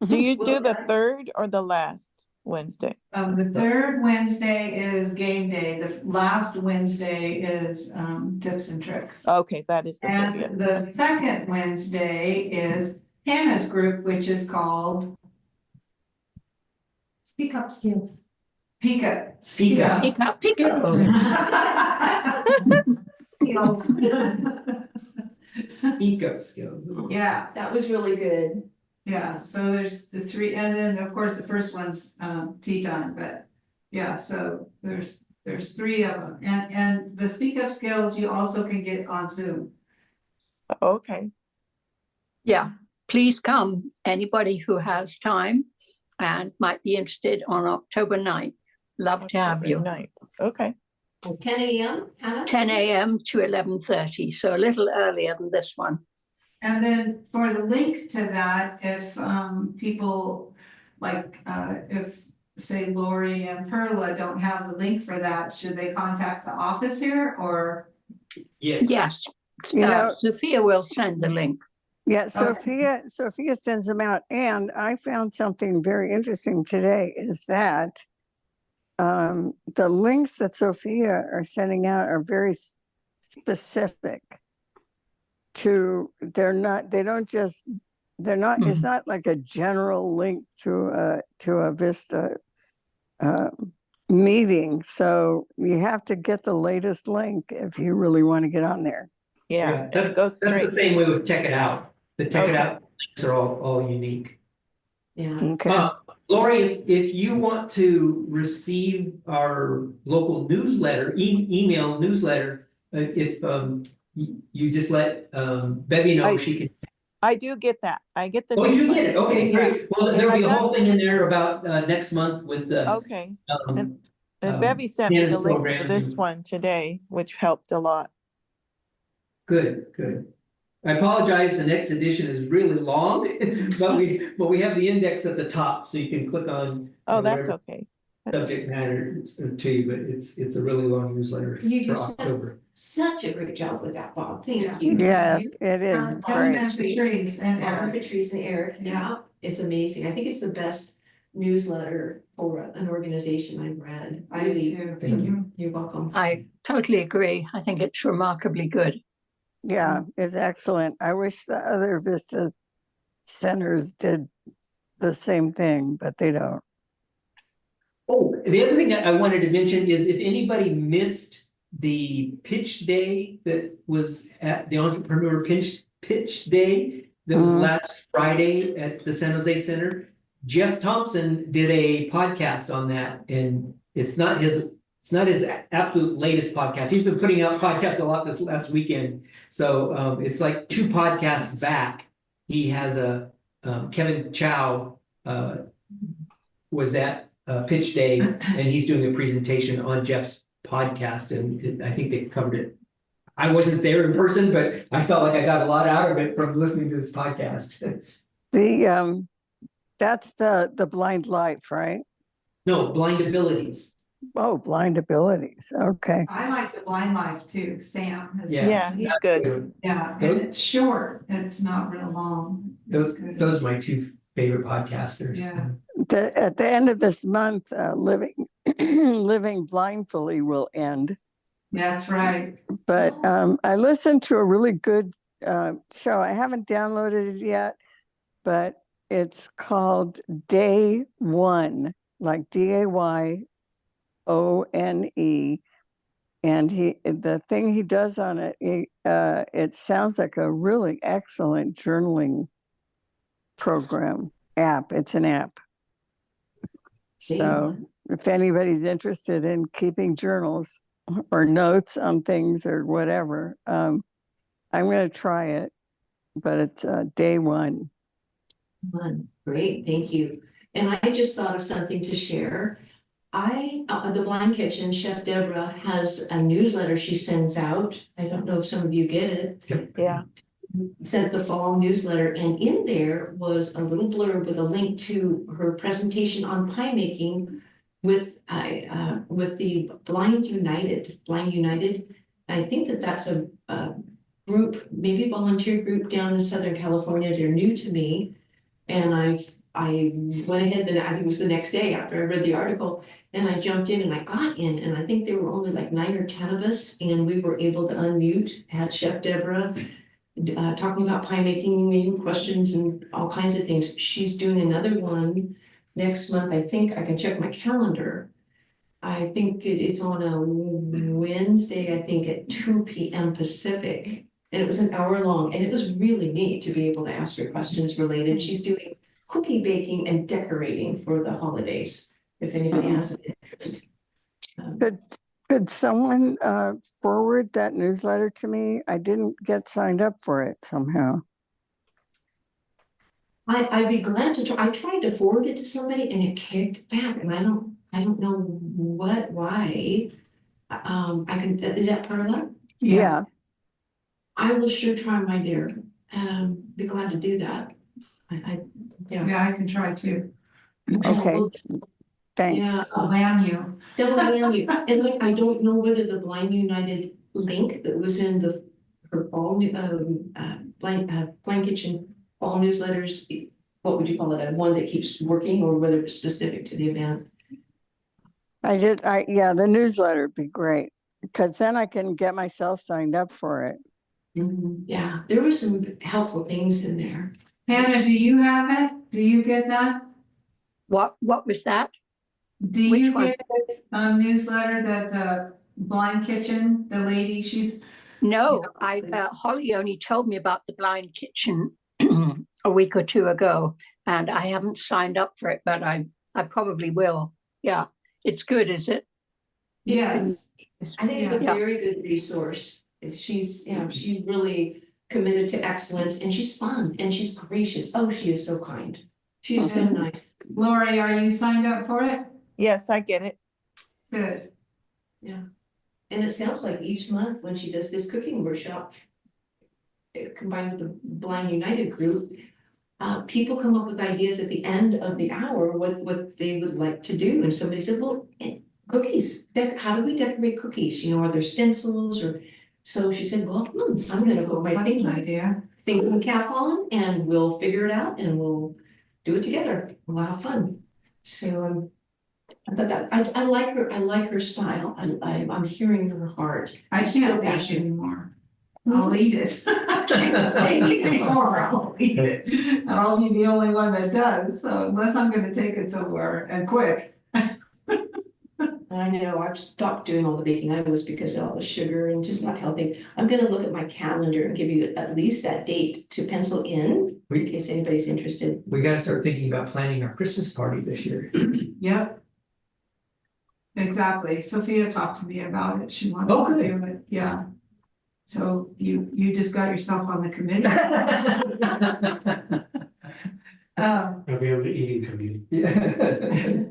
Do you do the third or the last Wednesday? The third Wednesday is game day. The last Wednesday is tips and tricks. Okay, that is the 30th. And the second Wednesday is Hannah's group, which is called Speak Up Skills. Speak Up Skills. Speak up skills. Yeah, That was really good. yeah, so there's the three, and then of course the first one's tea time, but yeah, so there's three of them. And the speak up skills you also can get on Zoom. Okay, Yeah, please come, anybody who has time and might be interested on October 9th. Love to have you. night. Okay. 10 a.m., Hannah? 10 a.m. to 11:30, so a little earlier than this one. And then for the link to that, if people like if say Lori and Perla don't have the link for that, should they contact the office here or? Yes, You know, Sophia will send the link. yeah, Sophia sends them out. And I found something very interesting today is that the links that Sophia are sending out are very specific to, it's not like a general link to a Vista meeting. So you have to get the latest link if you really want to get on there. Yeah, and it goes That's straight. the same way with Check It Out. The Check It Out links are all unique. Yeah. Okay. Lori, if you want to receive our local newsletter, email newsletter, if you just let Bevy know, she can. I do get that. I get the. Oh, you newsletter. get it. Okay, great. Yeah. Well, And there'll I be a got- whole thing in there about next month with the. Okay. And Bevy sent me the Candace link for program this and- one today, which helped a lot. Good. I apologize, the next edition is really long, but we have the index at the top, so you can click on. Oh, that's whatever okay. subject matter to you, but it's a really long newsletter You do for October. such a great job with that, Bob. Thank you. Yeah, You- it is Helen great. and Patrice and Eric. Patrice and Eric, yeah, it's amazing. I think it's the best newsletter for an organization I've read. I really, Thank you. You're welcome. I totally agree. I think it's remarkably good. Yeah, it's excellent. I wish the other Vista centers did the same thing, but they don't. Oh, the other thing that I wanted to mention is if anybody missed the pitch day that was at the Entrepreneur Pitch Day that was last Friday at the San Jose Center, Jeff Thompson did a podcast on that, and it's not his absolute latest podcast. He's been putting out podcasts a lot this last weekend. So it's like 2 podcasts back. He has a Kevin Chow was at Pitch Day, and he's doing a presentation on Jeff's podcast, and I think they covered it. I wasn't there in person, but I felt like I got a lot out of it from listening to this podcast. That's the Blind Life, right? No, Blind Abilities. Oh, Blind Abilities. Okay. I like the Blind Life too, Sam. has- Yeah, he's good. Yeah, and it's short, it's not real long. It's good. Those are my 2 favorite podcasters. Yeah. At the end of this month, living blindfully will end. That's right. But I listened to a really good show. I haven't downloaded it yet, but it's called Day One, like DAYONE. And the thing he does on it, it sounds like a really excellent journaling program app. It's an app. So if anybody's interested in keeping journals or notes on things or whatever, I'm going to try it, but it's Day One. Great, thank you. And I just thought of something to share. The Blind Kitchen, Chef Deborah has a newsletter she sends out. I don't know if some of you get it. Yeah. Sent the fall newsletter, and in there was a little blurb with a link to her presentation on pie making with the Blind United. I think that's a group, maybe a volunteer group down in Southern California. They're new to me. And I went ahead, I think it was the next day after I read the article, and I jumped in and I got in, and I think there were only like 9 or 10 of us, and we were able to unmute, had Chef Deborah talking about pie making, making questions and all kinds of things. She's doing another one next month. I think I can check my calendar. I think it's on a Wednesday, I think at 2 p.m. Pacific. And it was an hour long, and it was really neat to be able to ask her questions related. She's doing cookie baking and decorating for the holidays, if anybody has an interest. Could someone forward that newsletter to me? I didn't get signed up for it somehow. I'd be glad to try. I tried to forward it to somebody and it kicked back, and I don't know why. Is that Perla? Yeah. I will sure try, my dear. Be glad to do that. Yeah, I can try too. Okay. Thanks. Yeah, Plan you. double whammy. And like, I don't know whether the Blind United link that was in her fall, Blind Kitchen fall newsletters, what would you call it? One that keeps working, or whether it's specific to the event. Yeah, the newsletter would be great, because then I can get myself signed up for it. Yeah, there were some helpful things in there. Hannah, do you have it? Do you get that? What was that? Do you Which get this newsletter that the Blind Kitchen, the lady, she's. No, Holly only told me about the Blind Kitchen a week or two ago, and I haven't signed up for it, but I probably will. Yeah, it's good, is it? Yes. I think it's a very good resource. She's really committed to excellence, and she's fun, and she's gracious. Oh, she is so kind. She is so nice. Lori, are you signed up for it? Yes, I get it. Good. Yeah. And it sounds like each month when she does this cooking workshop, combined with the Blind United group, people come up with ideas at the end of the hour, what they would like to do. And somebody said, well, cookies, how do we decorate cookies? You know, are there stencils? Or so she said, well, I'm gonna put my thinking cap on, and we'll figure it out, and we'll do it together. We'll have fun. So I thought that I like her. I like her style. I'm hearing her heart. I can't bake anymore. I'll eat it. I can't bake anymore. I'll eat it. And I'll be the only one that does. So unless I'm gonna take it somewhere and quick. I know, I've stopped doing all the baking. I was because of all the sugar and just not healthy. I'm gonna look at my calendar and give you at least that date to pencil in case anybody's interested. We gotta start thinking about planning our Christmas party this year. Yep. Exactly. Sophia talked to me about it. She wanted to do it. Yeah. So you just got yourself on the committee. I'll be able to eat in community.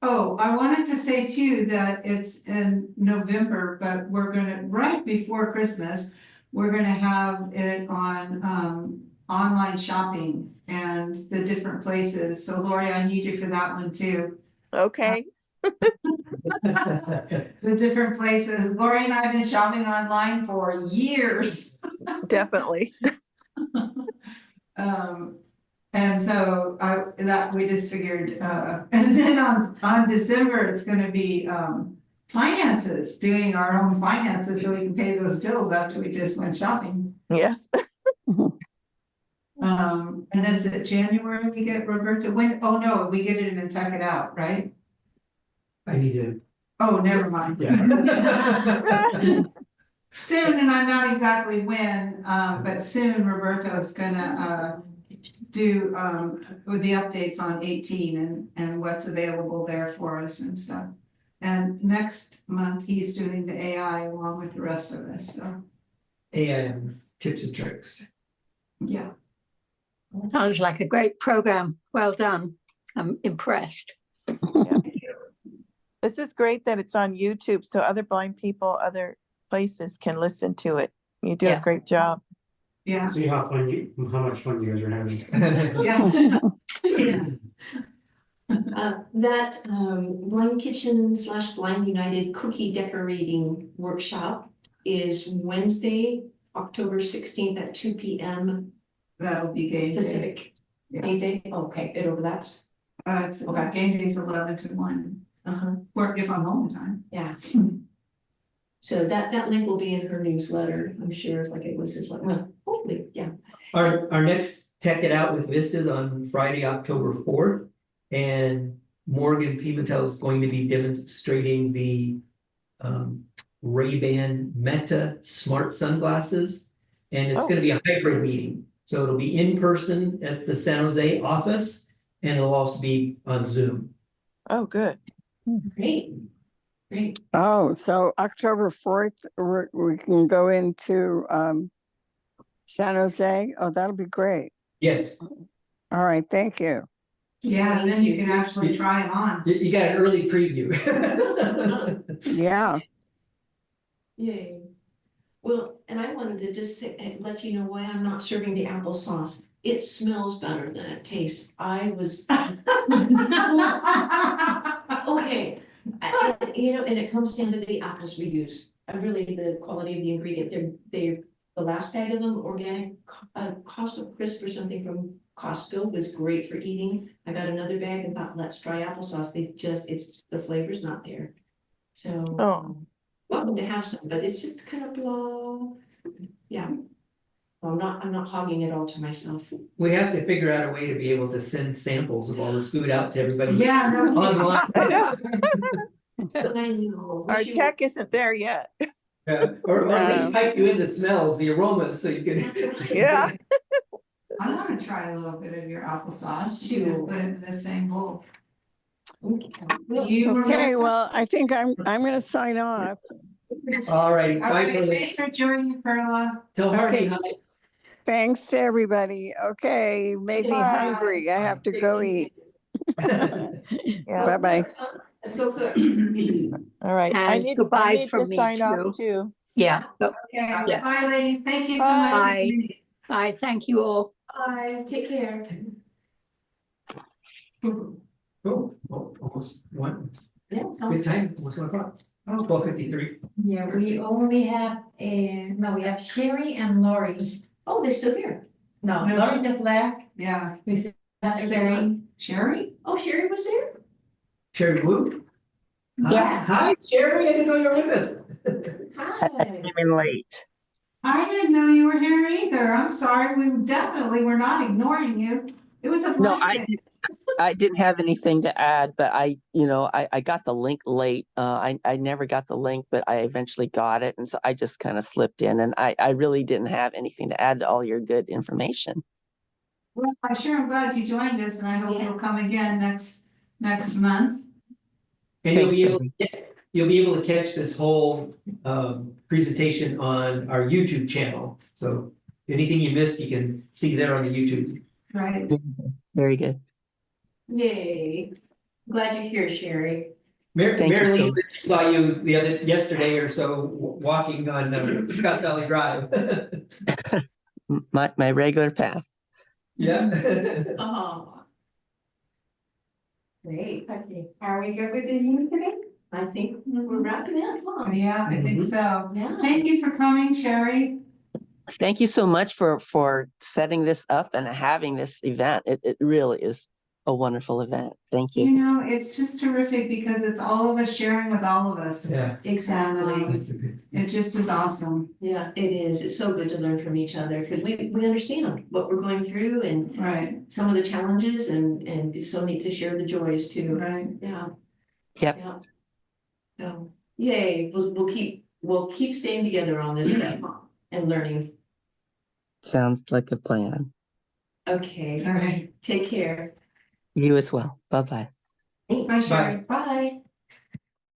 Oh, I wanted to say too that it's in November, but we're gonna, right before Christmas, we're gonna have it on online shopping and the different places. So Lori, I need you for that one too. Okay. The different places. Lori and I have been shopping online for years. Definitely. And so we just figured, and then on December, it's gonna be finances, doing our own finances so we can pay those bills after we just went shopping. Yes. And then is it January we get Roberta? When? Oh no, we get it in and tuck it out, right? I need to. Oh, never mind. Yeah. Soon, and I'm not exactly when, but soon Roberto's gonna do with the updates on 18 and what's available there for us and stuff. And next month he's doing the AI along with the rest of us. So And tips and tricks. yeah. Sounds like a great program. Well done. I'm impressed. Yeah. This is great that it's on YouTube so other blind people, other places can listen to it. You do a great job. Yeah. See how much fun you guys are having. Yeah. That Blind Kitchen / Blind United cookie decorating workshop is Wednesday, October 16th at 2 p.m. That'll be game day. Pacific. Game day? Okay, it overlaps. It's game day's 11 to 1. Work if I'm home in time. Yeah. So that link will be in her newsletter, I'm sure, like it was this one. Well, hopefully, yeah. Our next Tech It Out with Vistas on Friday, October 4th. And Morgan Pimentel is going to be demonstrating the Ray-Ban Meta smart sunglasses. And it's Oh. gonna be a hybrid meeting. So it'll be in person at the San Jose office and it'll also be on Zoom. Oh, good. Great. Great. Oh, so October 4th, we can go into San Jose. Oh, that'll be great. Yes. All right, thank you. Yeah, and then you can actually try them on. You got an early preview. Yeah. Yay. Well, and I wanted to just say, and let you know why I'm not serving the applesauce. It smells better than it tastes. I was. Okay, you know, and it comes down to the apples we use. I really, the quality of the ingredient, they're, the last bag of them, organic, Costco Crisp or something from Costco was great for eating. I got another bag and thought, let's try applesauce. The flavor's not there. So. Oh. Welcome to have some, but it's just kind of blah. Yeah. Well, I'm not hogging it all to myself. We have to figure out a way to be able to send samples of all this food out to everybody. Yeah, no. Online. I know. Our tech isn't there yet. Yeah, or at least type you in the smells, the aromas, so you can. Yeah. I wanna try a little bit of your applesauce. You just put it in the same bowl. You Okay, well, I think I'm gonna sign off. All right, bye. Okay, thanks for joining, Perla. Tell Hardy Okay. hi. Thanks to everybody. Okay, you made me Bye. hungry. I have to go eat. Yeah. Bye-bye. Let's go cook. All right. I And need goodbye to from me sign too. off too. Yeah. Okay, Yeah. bye, ladies. Thank you so Bye. much. Bye. Bye. Thank you all. Bye, take care. Oh, almost one. Yeah, Good sounds. time, almost 1 o'clock. Oh, 12:53. Yeah, we only have, we have Sherry and Lori. Oh, they're still here. No, No. Lori just left. Yeah. We still have Sherry. Sherry? Oh, Sherry was there? Sherry Blue? Yeah. Hi, Sherry, I didn't know you were with us. Hi. late. I didn't know you were here either. I'm sorry. We definitely were not ignoring you. It was a No, blessing. I didn't have anything to add, but I got the link late. I never got the link, but I eventually got it. And so I just kind of slipped in, and I really didn't have anything to add to all your good information. Well, I'm sure I'm glad you joined us and I hope you'll come again next month. And Thanks, you'll be able to catch this whole presentation on our YouTube channel. So anything you missed, you can see there on the YouTube. Right. Very good. Yay. Glad you're here, Sherry. Thank Mary you. Lisa saw you yesterday or so walking on Scotts Valley Drive. My regular path. Yeah. Oh. Great. Okay, are we good with the meeting today? I think we're wrapping up, huh? Yeah, I think so. Yeah. Thank you for coming, Sherry. Thank you so much for setting this up and having this event. It really is a wonderful event. Thank You you. know, it's just terrific because it's all of us sharing with all of us. Yeah. Exactly. That's a good. It just is awesome. Yeah, it is. It's so good to learn from each other because we understand what we're going through and Right, some of the challenges and it's so neat to share the joys too. right. Yeah. Yep. Yeah. So, yay, we'll keep staying together on this stuff and learning. Sounds like a plan. Okay, All right. take care. You as well. Bye-bye. Thanks. Bye, Sherry. Bye.